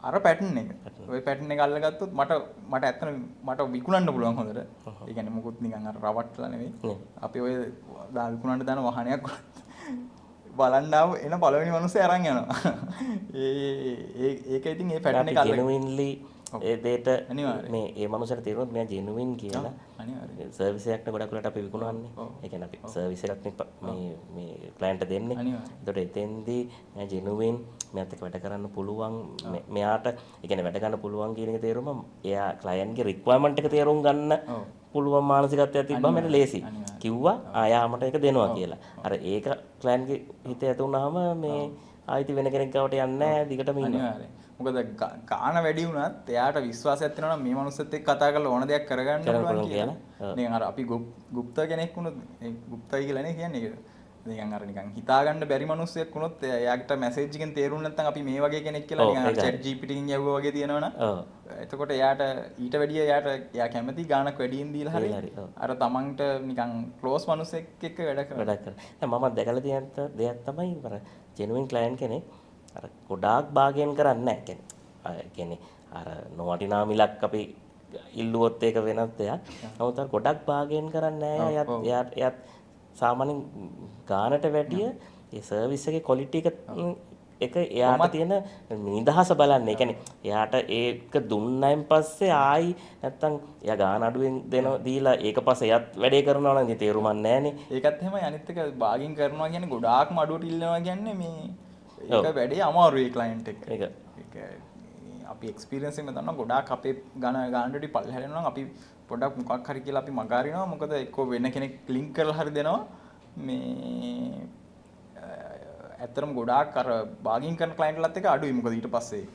අර පැටර්න් එක. ওই පැටර්න් එක අල්ලගත්තොත් මට ඇත්තට මට විකුණන්න පුළුවන් හොඳට. ඒ කියන්නේ මුකුත් නිකන් අර රවට්ටලා නෙවෙයි. අපි ඔය විකුණන්න දාන වාහනයක් බලන්න ආව එන පළවෙනි මිනිස්සේ අරන් යනවා. ඒක ඉතින් ඒ පැටර්න් එක ජෙනුයින්ලි ඒ දෙයට මේ ඒ මනුස්සයාට තේරුණොත් මෙයා ජෙනුයින් කියලා අනිවාර්යයෙන් සර්විස් එකක් නේ ගොඩක් වෙලාවට අපි විකුණන්නේ. ඒ කියන්නේ අපි සර්විස් එකක් මේ ක්ලයන්ට් දෙන්නේ. ඒකට එතෙන්දී මෙයා ජෙනුයින් මෙයාත් එක්ක වැඩ කරන්න පුළුවන් මෙයාට ඒ කියන්නේ වැඩ ගන්න පුළුවන් කියන එක තේරුම එයා ක්ලයන්ට්ගේ රික්වයර්මන්ට් එක තේරුම් ගන්න පුළුවන් මානසිකත්වයක් තිබ්බම මට ලේසි. කිව්වා ආයාමට ඒක දෙනවා කියලා. අර ඒක ක්ලයන්ට්ගේ හිතේ ඇති වුණාම මේ ආයිති වෙන කෙනෙක් ගාවට යන්නේ නැහැ දිගටම ඉන්නවා. මොකද ගාන වැඩි වුණත් එයාට විශ්වාසයක් තියෙනවා නම් මේ මනුස්සෙත් එක්ක කතා කරලා ඕන දෙයක් කරගන්න පුළුවන් කියලා. නිකන් අර අපි গুপ্ত කෙනෙක් වුණොත් গুপ্তයි කියලා නේ කියන්නේ ඒක. නිකන් අර නිකන් හිතා ගන්න බැරි මනුස්සයෙක් වුණොත් එයාට මැසේජ් එකෙන් තේරුන්නේ නැත්නම් අපි මේ වගේ කෙනෙක් කියලා නිකන් chat GPT එකෙන් යවුවා වගේ තියෙනවනම් එතකොට එයාට ඊට වැඩිය එයා කැමති ගානක් වැඩියෙන් දීලා හරි අර තමන්ට නිකන් ක්ලෝස් මනුස්සෙක් එක්ක වැඩ කරනවා. දැන් මම දැකලා තියෙන දෙයක් තමයි අර ජෙනුයින් ක්ලයන්ට් කෙනෙක් අර ගොඩාක් බාගයෙන් කරන්නේ නැහැ. කියන්නේ අර නොවටිනා මිලක් අපි ඉල්ලුවොත් ඒක වෙනත් දෙයක්. නමුත් අර ගොඩක් බාගයෙන් කරන්නේ නැහැ. එයාත් සාමාන්‍යයෙන් ගානට වැඩිය ඒ සර්විස් එකේ ක්වොලිටි එක එයාට තියෙන නිදහස බලන්න. ඒ කියන්නේ එයාට ඒක දුන්නයින් පස්සේ ආයි නැත්තම් එයා ගාන අඩුවෙන් දීලා ඒක පස්සේ එයාත් වැඩේ කරනවා නම් ඉතින් තේරුමක් නැහැනේ. ඒකත් එහෙමයි. අනිත් එක බාගින් කරනවා කියන්නේ ගොඩාක්ම අඩුවට ඉල්ලනවා කියන්නේ මේ ඒක වැඩේ අමාරුයි ක්ලයන්ට් එක. ඒක අපි එක්ස්පීරියන්ස් එකෙන් දන්නවා ගොඩාක් අපේ ගානට පල්ලෙහාට යනවා නම් අපි පොඩ්ඩක් මොකක් හරි කියලා අපි මගහරිනවා. මොකද එක්ක වෙන කෙනෙක් ලින්ක් කරලා හරි දෙනවා. මේ ඇත්තටම ගොඩාක් අර බාගින් කරන ක්ලයන්ට්ලත් එක අඩුයි. මොකද ඊට පස්සේ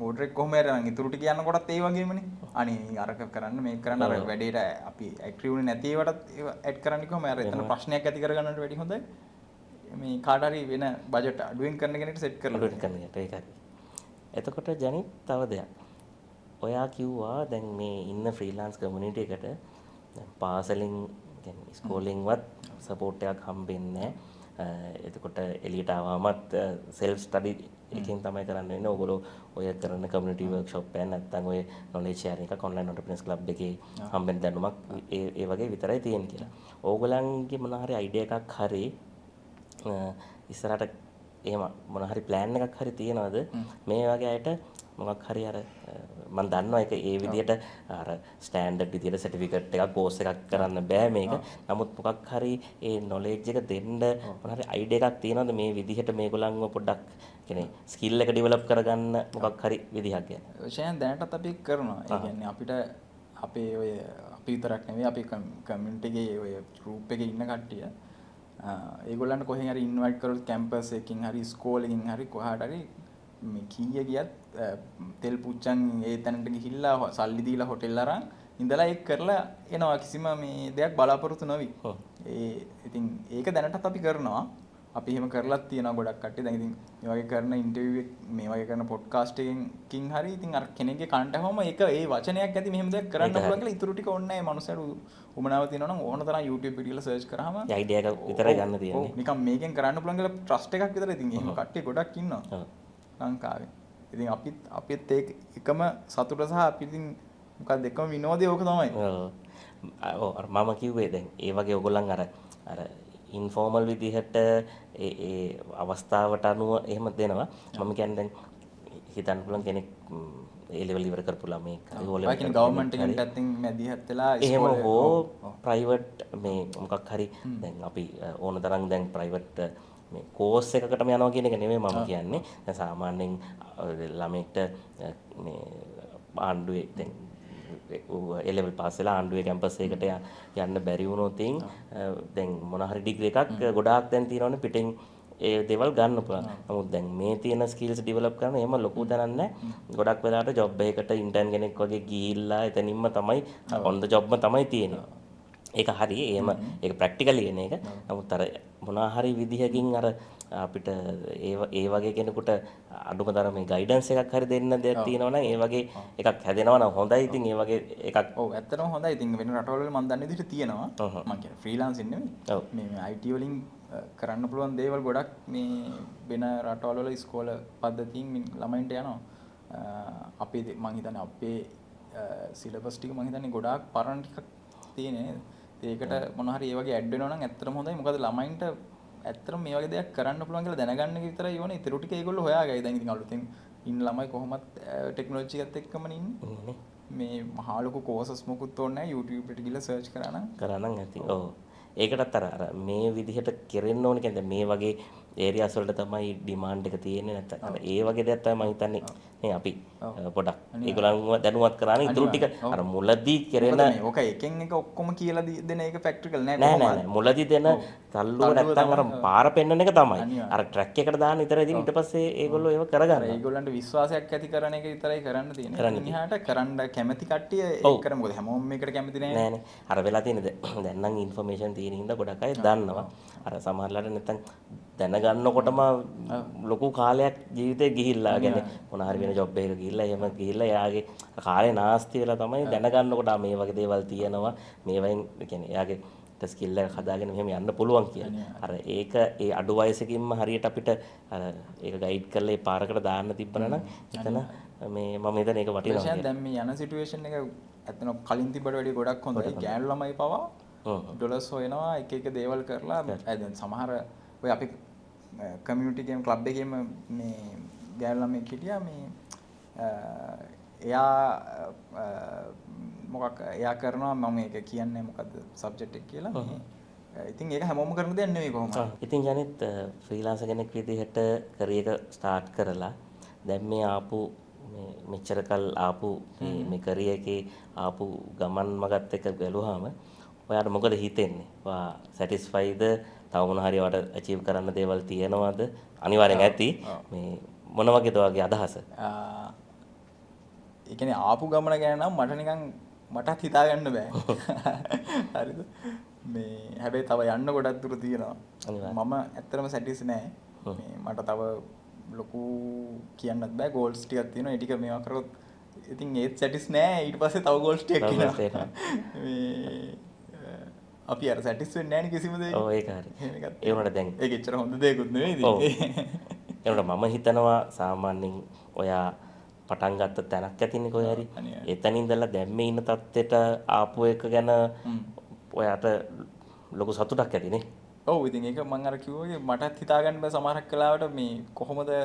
ඕඩර් එක කොහොම හරි නම් ඉතුරු ටික යන කොටත් ඒ වගේමනේ. අනේ අරක කරන්න මේක කරන්න අර වැඩේට අපි ඇක්ටිව් වෙන්නේ නැති ඒවටත් ඇඩ් කරන්න කොහොම අර එතන ප්‍රශ්නයක් ඇති කරගන්නට වැඩි හොඳයි. මේ කාට හරි වෙන බජට් අඩුවෙන් කරන කෙනෙක්ට සෙට් කරලා අඩුවෙන් කරන එකට ඒකයි. එතකොට ජනිත් තව දෙයක්. ඔයා කිව්වා දැන් මේ ඉන්න ෆ්‍රීලාන්ස් කමියුනිටි එකට දැන් පාසලින් කියන්නේ ඉස්කෝලෙන්වත් සපෝට් එකක් හම්බෙන්නේ නැහැ. එතකොට එළියට ආවමත් සෙල්ෆ් ස්ටඩි එකකින් තමයි කරන්න වෙන්නේ. ඕගොල්ලෝ ඔය කරන කමියුනිටි වර්ක්ෂොප් එක නැත්නම් ඔය නොලෙජ් ෂෙයාරින් එක ඔන්ලයින් ඔන්ටර්ප්‍රිනර්ස් ක්ලබ් එකේ හම්බෙන දැනුමක් ඒ වගේ විතරයි තියෙන්නේ කියලා. ඕගොල්ලන්ගේ මොන හරි අයිඩියා එකක් හරි ඉස්සරහට එහෙම මොන හරි ප්ලෑන් එකක් හරි තියනවද මේ වගේ අයට මොකක් හරි අර මම දන්නවා ඒක ඒ විදිහට අර ස්ටෑන්ඩඩ් විදිහට සර්ටිෆිකේට් එකක් කෝස් එකක් කරන්න බෑ මේක. නමුත් මොකක් හරි ඒ නොලෙජ් එක දෙන්න මොන හරි අයිඩියා එකක් තියනවද මේ විදිහට මේගොල්ලන්ව පොඩ්ඩක් කියන්නේ ස්කිල් එක ඩෙවලොප් කරගන්න මොකක් හරි විදිහක් ගැන. ෂයන් දැනටත් අපි කරනවා. ඒ කියන්නේ අපිට අපේ ඔය අපි විතරක් නෙවෙයි අපි කමියුනිටි එකේ ඔය ගෲප් එකේ ඉන්න කට්ටිය ඒගොල්ලන්ට කොහෙන් හරි ඉන්වයිට් කරොත් කැම්පස් එකකින් හරි ස්කෝලකින් හරි කොහාට හරි මේ කීය ගියත් තෙල් පුච්චන් ඒ තැනට ගිහිල්ලා සල්ලි දීලා හොටෙල් අරන් ඉඳලා ඒක කරලා එනවා කිසිම මේ දෙයක් බලාපොරොත්තු නොවි. ඉතින් ඒක දැනටත් අපි කරනවා. අපි එහෙම කරලත් තියෙනවා ගොඩක් කට්ටිය. දැන් ඉතින් මේ වගේ කරන ඉන්ටර්විව් එක මේ වගේ කරන පොඩ්කාස්ට් එකකින් හරි ඉතින් අර කෙනෙක්ගේ කන්ට හැමෝම ඒක ඒ වචනයක් ඇති මෙහෙම දෙයක් කරන්න පුළුවන් කියලා ඉතුරු ටික ඕනේ නැහැ. මනුස්සයරු උමනාව තියෙනවා නම් ඕන තරම් YouTube පිටිවල සර්ච් කරාම අයිඩියා එකක් විතරයි ගන්න තියෙන්නේ. නිකන් මේකෙන් කරන්න පුළුවන් කියලා ට්‍රස්ට් එකක් විතර ඉතින් එහෙම කට්ටිය ගොඩක් ඉන්නවා. ලංකාවේ. ඉතින් අපිත් ඒක එකම සතුට සහ අපි ඉතින් මොකක්ද එකම විනෝදය ඕක තමයි. ඔව් මම කිව්වේ දැන් ඒ වගේ ඔයගොල්ලන් අර ඉන්ෆෝමල් විදිහට ඒ අවස්ථාවට අනුව එහෙම දෙනවා. මම කියන්නේ දැන් හිතන්න පුළුවන් කෙනෙක් ඒ ලෙවල් ඉවර කරපු ළමෙක් හරි ඕ ලෙවල් ගවර්න්මන්ට් එකෙන් පැත්තෙන් මැදිහත් වෙලා එහෙම හෝ ප්‍රයිවට් මේ මොකක් හරි දැන් අපි ඕන තරම් දැන් ප්‍රයිවට් මේ කෝස් එකකටම යනවා කියන එක නෙමෙයි මම කියන්නේ. දැන් සාමාන්‍යයෙන් ළමෙක්ට මේ ආණ්ඩුවේ දැන් ඒ ලෙවල් පාස් වෙලා ආණ්ඩුවේ කැම්පස් එකකට යන්න බැරි වුණොත් දැන් මොන හරි ඩිග්‍රී එකක් ගොඩාක් දැන් තියෙනවනේ පිටින් ඒ දේවල් ගන්න පුළුවන්. නමුත් දැන් මේ තියෙන ස්කිල්ස් ඩෙවලොප් කරන එහෙම ලොකු දැනක් නැහැ. ගොඩක් වෙලාවට ජොබ් එකකට ඉන්ටර්න් කෙනෙක් වගේ ගිහිල්ලා එතනින්ම තමයි ඔන් ද ජොබ්ම තමයි තියෙන්නේ. ඒක හරි. එහෙම ඒක ප්‍රැක්ටිකලි එන එක. නමුත් අර මොනවා හරි විදිහකින් අර අපිට ඒ වගේ කෙනෙකුට අඩුම තරම මේ ගයිඩන්ස් එකක් හරි දෙන්න දෙයක් තියෙනවා නම් ඒ වගේ එකක් හැදෙනවා නම් හොඳයි. ඉතින් ඒ වගේ එකක් ඔව් ඇත්තටම හොඳයි. ඉතින් වෙන රටවල මම දන්න විදිහට තියෙනවා. මම කියන්නේ ෆ්‍රීලාන්සින් නෙමෙයි. මේ IT වලින් කරන්න පුළුවන් දේවල් ගොඩක් මේ වෙන රටවල වල ඉස්කෝල පද්ධතියින් ළමයින්ට යනවා. අපේ මම හිතන්නේ අපේ සිලබස් ටික මම හිතන්නේ ගොඩාක් පරණ ටිකක් තියෙන නේද? ඒකට මොන හරි ඒ වගේ ඇඩ් වෙනවා නම් ඇත්තටම හොඳයි. මොකද ළමයින්ට ඇත්තටම මේ වගේ දෙයක් කරන්න පුළුවන් කියලා දැනගන්න එක විතරයි ඕනේ. ඊටු ටික ඒගොල්ලෝ හොයාගයි. දැන් ඉතින් අලුතෙන් ඉන්න ළමයි කොහොමත් ටෙක්නොලොජි එකත් එක්කම ඉන්නේ. මේ මහා ලොකු කෝසස් මොකුත් ඕනේ නැහැ. YouTube එකට ගිහලා සර්ච් කරා නම් ඇති. ඔව්. ඒකටත් අර මේ විදිහට කෙරෙන්න ඕනේ කියන්නේ මේ වගේ ඒරියාස් වලට තමයි ඩිමාන්ඩ් එක තියෙන්නේ. නැත්නම් අර ඒ වගේ දෙයක් තමයි මම හිතන්නේ නේ අපි පොඩක් ඒගොල්ලන්ව දැනුවත් කරානේ ඉතුරු ටික අර මුලදී කෙරෙන ඕක එකෙන් එක ඔක්කොම කියලා දෙන එක ප්‍රැක්ටිකල් නෑ නෑ මුලදී දෙන තල්ලුව නැත්නම් අර පාර පෙන්නන එක තමයි අර ට්‍රැක් එකට දාන්න විතරයි ඉතින් ඊට පස්සේ ඒගොල්ලෝ ඒව කරගන්න ඒගොල්ලන්ට විශ්වාසයක් ඇති කරන එක විතරයි කරන්න තියෙන්නේ ඉන්හාට කරන්න කැමති කට්ටිය ඒක කරමු මොකද හැමෝම මේකට කැමති නෑ නෑනේ අර වෙලා තියෙන්නේ දැන් නම් ඉන්ෆර්මේෂන් තියෙන හින්දා ගොඩක් අය දන්නවා අර සමහරලාට නැත්නම් දැනගන්නකොටම ලොකු කාලයක් ජීවිතේ ගිහිල්ලා කියන්නේ මොන හරි වෙන ජොබ් එකකට ගිහිල්ලා එහෙම ගිහිල්ලා එයාගේ කාලේ නාස්ති වෙලා තමයි දැනගන්නකොට මේ වගේ දේවල් තියෙනවා මේවෙන් කියන්නේ එයාගේ ස්කිල් එක හදාගෙන මෙහෙම යන්න පුළුවන් කියලා. අර ඒක ඒ අඩු වයසකින්ම හරියට අපිට අර ඒක ගයිඩ් කරලා ඒ පාරකට දාන්න තිබ්බනම් එතන මේ මම හිතන්නේ ඒක වටිනවා. දැන් මේ යන සිටුේෂන් එක ඇත්තටම කලින් තිබ්බට වැඩිය ගොඩක් හොඳයි. ගෑනු ළමයි පවා ඩොලර්ස් හොයනවා එක එක දේවල් කරලා දැන් සමහර ඔය අපි කමියුනිටි ගේම් ක්ලබ් එකේම මේ ගෑනු ළමෙක් හිටියා මේ එයා කරනවා මම ඒක කියන්නේ මොකද්ද සබ්ජෙක්ට් එක කියලා මේ ඉතින් ඒක හැමෝම කරන දෙයක් නෙවෙයි කොහොමද ඉතින් ජනිත් ෆ්‍රීලාන්සර් කෙනෙක් විදිහට කරියර් එක ස්ටාර්ට් කරලා දැන් මේ ආපු මේ මෙච්චර කල් ආපු මේ කරියර් එකේ ආපු ගමන් මගත් එක්ක බැලුවාම ඔයාට මොකද හිතෙන්නේ? ඔයා සැටිස්ෆයිද? තව මොන හරි ඔයාට අචීව් කරන්න දේවල් තියෙනවද? අනිවාර්යෙන් ඇති. මේ මොන වගේද ඔයාගේ අදහස? ඒ කියන්නේ ආපු ගමන ගැන නම් මට නිකන් මටත් හිතා ගන්න බෑ. හරිද? මේ හැබැයි තව යන්න ගොඩක් දුර තියෙනවා. මම ඇත්තටම සැටිස් නෑ. මේ මට තව ලොකු කියන්නත් බෑ ගෝල්ස් ටිකක් තියෙනවා. ඒ ටික මේවා කරොත් ඉතින් ඒත් සැටිස් නෑ. ඊට පස්සේ තව ගෝල්ස් ටිකක් කියනවා. මේ අපි අර සැටිස් වෙන්නේ නෑනේ කිසිම දෙයක. ඔව් ඒක හරි. ඒ වුණාට දැන් ඒක එච්චර හොඳ දෙයක්වත් නෙවෙයි ඉතින්. ඔව්. ඒ වුණාට මම හිතනවා සාමාන්‍යයෙන් ඔයා පටන් ගත්ත තැනක් ඇතිනේ කොහේ හරි. එතන ඉඳලා දැන් මේ ඉන්න තත්ත්වයට ආපු එක ගැන ඔයාට ලොකු සතුටක් ඇතිනේ. ඔව් ඉතින් ඒක මම අර කිව්වා වගේ මටත් හිතා ගන්න බෑ සමහරක් වෙලාවට මේ කොහොමද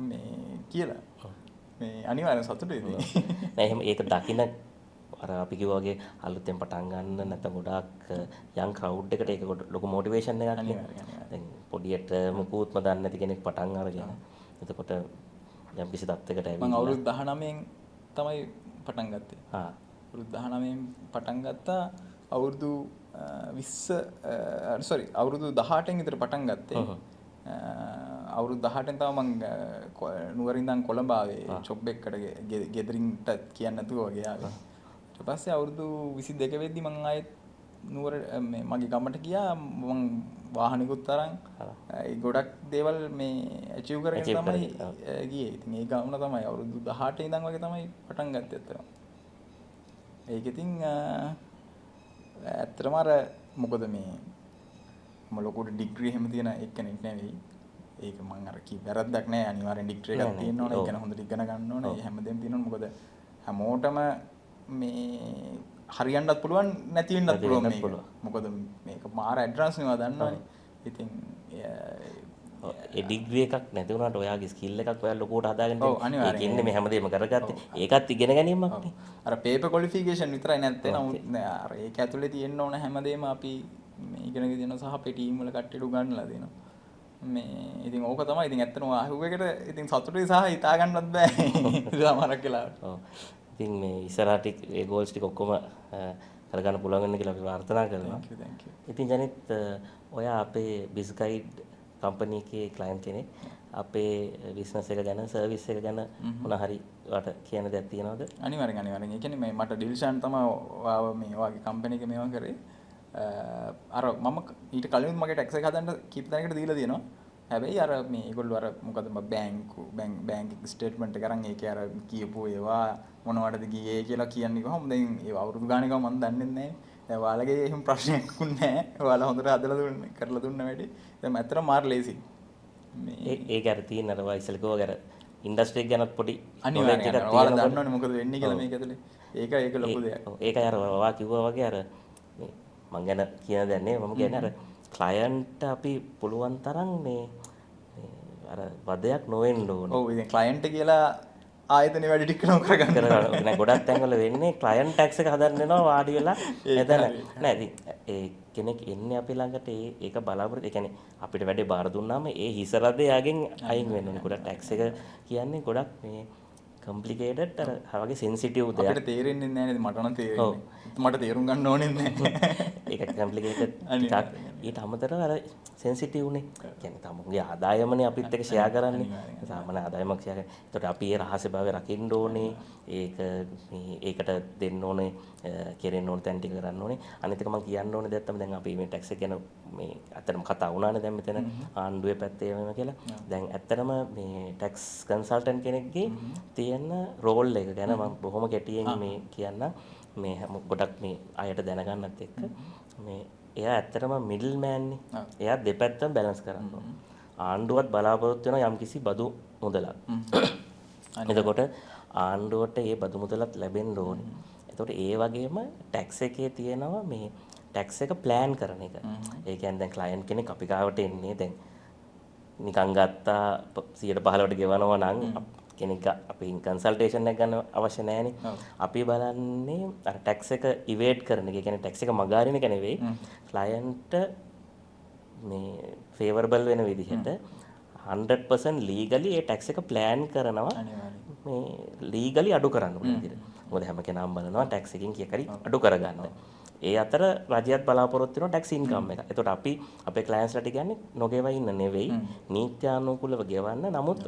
මේ කියලා. මේ අනිවාර්යෙන් සතුටුයි ඉතින්. නෑ එහෙම ඒක දකින්න අර අපි කිව්වා වගේ අලුතෙන් පටන් ගන්න නැත්නම් ගොඩාක් යන් ක්‍රවුඩ් එකට ඒක ලොකු මොටිවේෂන් එකක් නේ. දැන් පොඩියට මුකුත්ම දන්නේ නැති කෙනෙක් පටන් අරගෙන. එතකොට යම් කිසි තත්යකට ඇවිල්ලා මම අවුරුදු 19න් තමයි පටන් ගත්තේ. අවුරුදු 19න් පටන් ගත්තා. අවුරුදු 20 sorry අවුරුදු 18න් විතර පටන් ගත්තේ. අවුරුදු 18න් තමයි මම නුවර ඉඳන් කොළඹ ආවේ ජොබ් එකකට ගෙදරින්ට කියන්න නැතුව වගේ ආවේ. ඊට පස්සේ අවුරුදු 22 වෙද්දි මම ආයෙත් නුවර මේ මගේ ගමට ගියා. මම වාහනිකුත් අරන් ඒ ගොඩක් දේවල් මේ ඇචීව් කරගෙන තමයි ගියේ. ඉතින් ඒ ගමන තමයි අවුරුදු 18 ඉඳන් වගේ තමයි පටන් ගත්තේ අතන. ඒක ඉතින් ඇත්තටම අර මොකද මේ මම ලොකුට ඩිග්‍රී එහෙම තියෙන එක්කෙනෙක් නෙවෙයි. ඒක මම අර කී වැරද්දක් නෑ. අනිවාර්යෙන් ඩිග්‍රී එකක් තියෙන්න ඕනේ. ඒක ගැන හොඳට ඉගෙන ගන්න ඕනේ. ඒ හැමදේම තියෙනවා. මොකද හැමෝටම මේ හරියන්නත් පුළුවන් නැති වෙන්නත් පුළුවන් මේක. මොකද මේක මාර ඇඩ්වාන්ස් නවා දන්නවනේ. ඉතින් ඒ ඩිග්‍රී එකක් නැති වුණාට ඔයාගේ ස්කිල් එකක් ඔයා ලොකුවට හදාගෙන ඒක ඉන්නේ මේ හැමදේම කරගත්තේ. ඒකත් ඉගෙන ගැනීමක් නේ. අර පේපර් ක්වොලිෆිකේෂන් විතරයි නැත්තේ. නමුත් අර ඒක ඇතුලේ තියෙන්න ඕන හැමදේම අපි මේ ඉගෙනගෙන දෙනවා සහ අපේ ටීම් වල කට්ටියට උගන්වලා දෙනවා. මේ ඉතින් ඕක තමයි. ඉතින් ඇත්තටම අහුවෙකට ඉතින් සතුටුයි සහ හිතා ගන්නවත් බෑ. සමහරක් වෙලාවට. ඔව්. ඉතින් මේ ඉස්සරහට ඒ ගෝල්ස් ටික ඔක්කොම කරගන්න පුළුවන් වෙන්න කියලා අපි ප්‍රාර්ථනා කරනවා. thank you. ඉතින් ජනිත් ඔයා අපේ BizGuide කම්පැනි එකේ ක්ලයන්ට් කෙනෙක්. අපේ බිස්නස් එක ගැන සර්විස් එක ගැන මොන හරි ඔයාට කියන දෙයක් තියෙනවද? අනිවාර්යෙන්. ඒ කියන්නේ මේ මට ඩිල්ෂන් තමයි ඔයාව මේ වගේ කම්පැනි එක මේවා කරේ. අර මම ඊට කලින් මගේ ටැක්ස් එක හදන්න කීප තැනකට දීලා තියෙනවා. හැබැයි අර මේ ඒගොල්ලෝ අර මොකද බැංක් ස්ටේට්මන්ට් එක අරන් ඒකේ අර කියපු ඒවා මොනවටද ගියේ කියලා කියන්නේ කොහොමද? දැන් ඒ අවුරුදු ගානක මම දන්නේ නැහැ. දැන් ඔයාලගේ එහෙම ප්‍රශ්නයක් නැහැ. ඔයාලා හොඳට හදලා දුන්න කරලා දුන්න වැඩි. දැන් ඇත්තටම මාර ලේසි. මේ ඒක අර තියෙන අර වයිසල් කෝ අර ඉන්ඩස්ට්‍රි එක ගැනත් පොඩි අනිවාර්යයෙන් ඔයාලා දන්නවනේ මොකද වෙන්නේ කියලා මේක ඇතුලේ. ඒක ලොකු දෙයක්. ඒකයි අර ඔයා කිව්වා වගේ අර මේ මං ගැන කියන දේ නේ මම කියන්නේ අර ක්ලයන්ට් අපි පුළුවන් තරම් මේ අර වදයක් නොවෙන්න ඕනේ. ඔව් ඉතින් ක්ලයන්ට් කියලා ආයතනේ වැඩි ටික නොකර ගන්න. නෑ ගොඩක් තැන්වල වෙන්නේ ක්ලයන්ට් ටැක්ස් එක හදන්න යනවා වාඩි වෙලා එතන නෑ ඉතින් ඒ කෙනෙක් එන්නේ අපි ළඟට ඒක බලාපොරොත්තු ඒ කියන්නේ අපිට වැඩේ බාර දුන්නාම ඒ හිසරද යාගෙන් අයින් වෙන්න ඕනේ. ගොඩක් ටැක්ස් එක කියන්නේ ගොඩක් මේ කම්ප්ලිකේටඩ් අර වගේ සෙන්සිටිව් දෙයක්. අපිට තේරෙන්නේ නැහැ නේද? මට නම් තේරෙන්නේ. මට තේරුම් ගන්න ඕනේ නැහැ. ඒක කම්ප්ලිකේටඩ් ටිකක් ඊට අමතරව අර සෙන්සිටිව් නේ. කියන්නේ තමුන්ගේ ආදායමනේ අපිත් එක්ක ෂෙයා කරන්නේ. සාමාන්‍ය ආදායමක් ෂෙයා කරන්නේ. ඒකට අපි ඒ රහස්‍යභාවය රකින්න ඕනේ. ඒක මේ ඒකට දෙන්න ඕනේ කෙරෙන්න ඕන තැන් ටික කරන්න ඕනේ. අනිත් එක මම කියන්න ඕනේ දෙයක් තමයි දැන් අපි මේ ටැක්ස් එක ගැන මේ ඇත්තටම කතා වුණානේ දැන් මෙතන ආණ්ඩුවේ පැත්තේ එහෙම කියලා. දැන් ඇත්තටම මේ ටැක්ස් කන්සල්ටන්ට් කෙනෙක්ගේ තියෙන රෝල් එක ගැන මම බොහොම කෙටියෙන් මේ කියන්නම්. මේ ගොඩක් මේ අයට දැනගන්නත් එක්ක මේ එයා ඇත්තටම මිඩල් මෑන් නේ. එයා දෙපැත්තම බැලන්ස් කරන්න ඕන. ආණ්ඩුවත් බලාපොරොත්තු වෙන යම්කිසි බදු මුදලක්. එතකොට ආණ්ඩුවට ඒ බදු මුදලත් ලැබෙන්න ඕනේ. එතකොට ඒ වගේම ටැක්ස් එකේ තියෙනවා මේ ටැක්ස් එක ප්ලෑන් කරන එක. ඒ කියන්නේ දැන් ක්ලයන්ට් කෙනෙක් අපි ගාවට එන්නේ දැන් නිකන් ගත්තා 115ට ගෙවනවා නම් කෙනෙක් අපි කන්සල්ටේෂන් එක ගන්න අවශ්‍ය නැහැනේ. අපි බලන්නේ අර ටැක්ස් එක ඉවේඩ් කරන එක. ඒ කියන්නේ ටැක්ස් එක මගහරින එක නෙවෙයි. ක්ලයන්ට් මේ ෆේවරබල් වෙන විදිහට 100% ලීගලි ඒ ටැක්ස් එක ප්ලෑන් කරනවා. මේ ලීගලි අඩු කරන්න ඕන විදිහට. මොකද හැම කෙනාම බලනවා ටැක්ස් එකකින් කීයක් හරි අඩු කරගන්න. ඒ අතර රජයත් බලාපොරොත්තු වෙනවා ටැක්ස් ඉන්කම් එක. එතකොට අපි අපේ ක්ලයන්ට්ස්ලාට කියන්නේ නොගෙව ඉන්න නෙවෙයි නීත්‍යානුකූලව ගෙවන්න. නමුත්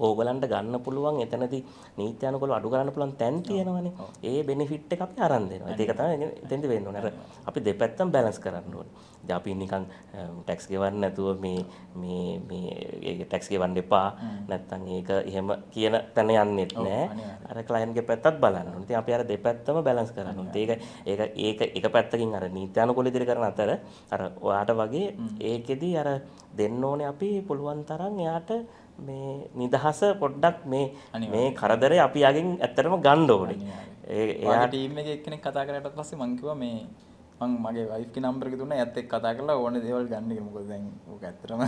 ඕගලන්ට ගන්න පුළුවන් එතනදී නීත්‍යානුකූලව අඩු කරන්න පුළුවන් තැන් තියෙනවනේ. ඒ බෙනිෆිට් එක අපි අරන් දෙනවා. ඒක තමයි එතෙන්ද වෙන්න ඕනේ. අර අපි දෙපැත්තම බැලන්ස් කරන්න ඕනේ. දැන් අපි නිකන් ටැක්ස් ගෙවන්න නැතුව මේ ටැක්ස් ගෙවන්න එපා. නැත්තම් ඒක එහෙම කියන තැන යන්නෙත් නෑ. අර ක්ලයන්ට්ගේ පැත්තත් බලන්න ඕනේ. ඉතින් අපි අර දෙපැත්තම බැලන්ස් කරන්න ඕනේ. ඒක එක පැත්තකින් අර නීත්‍යානුකූල ඉදිරි කරන අතර අර ඔයාට වගේ ඒකෙදි අර දෙන්න ඕනේ අපි පුළුවන් තරම් එයාට මේ නිදහස පොඩ්ඩක් මේ කරදරේ අපි යකින් ඇත්තටම ගන්න ඕනේ. එයා ටීම් එකේ එක්කෙනෙක් කතා කරාට පස්සේ මං කිව්වා මේ මං මගේ වයිෆ්ගේ නම්බර් එක දුන්නා. එයාත් එක්ක කතා කරලා ඕනේ දේවල් ගන්න කියලා. මොකද දැන් ඕක ඇත්තටම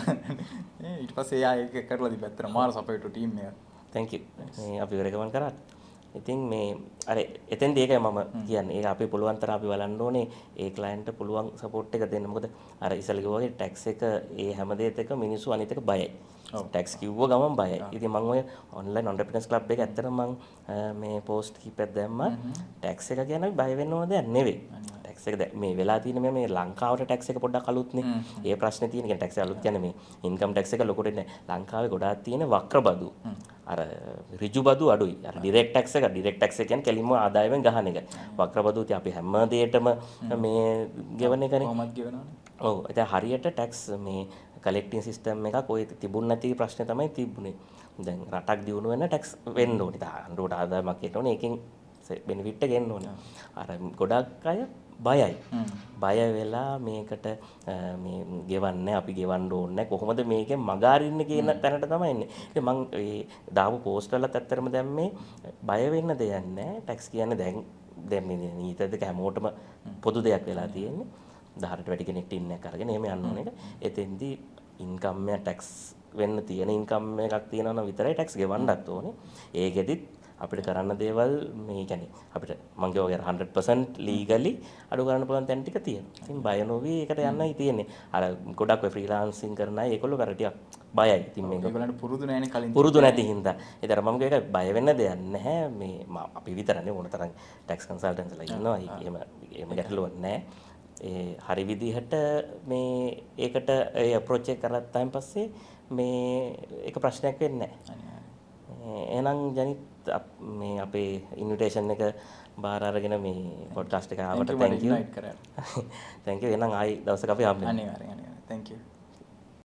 ඊට පස්සේ එයා ඒක කරලා දීපා. ඇත්තටම මාර සපෝට් ටීම් එක. thank you. මේ අපි රෙකමන්ඩ් කරා. ඉතින් මේ අර එතෙන්දී ඒකයි මම කියන්නේ. ඒක අපි පුළුවන් තරම් අපි බලන්න ඕනේ ඒ ක්ලයන්ට්ට පුළුවන් සපෝට් එක දෙන්න. මොකද අර ඉස්සෙල්ලා කිව්වා වගේ ටැක්ස් එක ඒ හැම දෙයක මිනිස්සු අනිත් එක බයයි. ටැක්ස් කිව්ව ගමන් බයයි. ඉතින් මම ඔය ඔන්ලයින් ඔන්ටර්ප්‍රිනර්ස් ක්ලබ් එක ඇත්තටම මම මේ පෝස්ට් කිහිපයක් දැම්මා. ටැක්ස් එක ගැන බය වෙන්න ඕන දෙයක් නෙවෙයි. ටැක්ස් එක මේ වෙලා තියෙන මේ ලංකාවට ටැක්ස් එක පොඩ්ඩක් අලුත්නේ. ඒ ප්‍රශ්නේ තියෙන කියන්නේ ටැක්ස් එක අලුත් කියන්නේ මේ ඉන්කම් ටැක්ස් එක ලොකුට නෑ. ලංකාවේ ගොඩාක් තියෙන වක්‍ර බදු. අර ඍජු බදු අඩුයි. අර ඩිරෙක්ට් ටැක්ස් එක කියන්නේ කෙලින්ම ආදායමෙන් ගහන එක. වක්‍ර බදු ඉතින් අපි හැම දෙයකටම මේ ගෙවන එකනේ. කොහොමද ගෙවනවනේ? ඔව්. ඉතින් හරියට ටැක්ස් මේ කලෙක්ටින් සිස්ටම් එකක් ඔය තිබුණ නැති ප්‍රශ්නේ තමයි තිබුණේ. දැන් රටක් දියුණු වෙන්න ටැක්ස් වෙන්න ඕනේ. අඬුවට ආදායමක් එන්න ඕනේ. ඒකෙන් බෙනිෆිට් එක එන්න ඕනේ. අර ගොඩක් අය බයයි. බය වෙලා මේකට මේ ගෙවන්නේ අපි ගෙවන්න ඕනේ කොහොමද මේකෙන් මග අරින්නේ කියන තැනට තමයි එන්නේ. ඉතින් මම ඒ දාපු පෝස්ට් වලත් ඇත්තටම දැම්මේ බය වෙන්න දෙයක් නැහැ. ටැක්ස් කියන්නේ දැන් මේ නීති දෙක හැමෝටම පොදු දෙයක් වෙලා තියෙන්නේ. 10ට වැඩි කෙනෙක් ටින් එකක් අරගෙන එහෙම යන්න ඕන එක. එතෙන්දී ඉන්කම් එක ටැක්ස් වෙන්න තියෙන ඉන්කම් එකක් තියෙනවා නම් විතරයි ටැක්ස් ගෙවන්නත් ඕනේ. ඒකෙදිත් අපිට කරන්න දේවල් මේ කියන්නේ අපිට මම කියවගේ 100% ලීගලි අඩු කරන්න පුළුවන් තැන් ටික තියෙනවා. ඉතින් බය නොවි ඒකට යන්නයි තියෙන්නේ. අර ගොඩක් ඔය ෆ්‍රීලාන්සින් කරන අය ඒගොල්ලෝ කර ටිකක් බයයි. ඉතින් මේක ඒගොල්ලන්ට පුරුදු නැහැනේ කලින්. පුරුදු නැති හින්දා. ඒතර මම කියව එක බය වෙන්න දෙයක් නැහැ. මේ අපි විතරනේ මොන තරම් ටැක්ස් කන්සල්ටන්ට්ස්ලා ඉන්නවා. එහෙම ගැටලුවක් නැහැ. ඒ හරි විදිහට මේ ඒකට ඒ අප්‍රෝච් එක කරත්තාන් පස්සේ මේ ඒක ප්‍රශ්නයක් වෙන්නේ නැහැ. එහෙනම් ජනිත් මේ අපේ ඉන්විටේෂන් එක බාර අරගෙන මේ පොඩ්කාස්ට් එක ආවට thank you. thank you. එහෙනම් ආයි දවසක අපි හම්බෙමු. අනිවාර්යෙන්. thank you.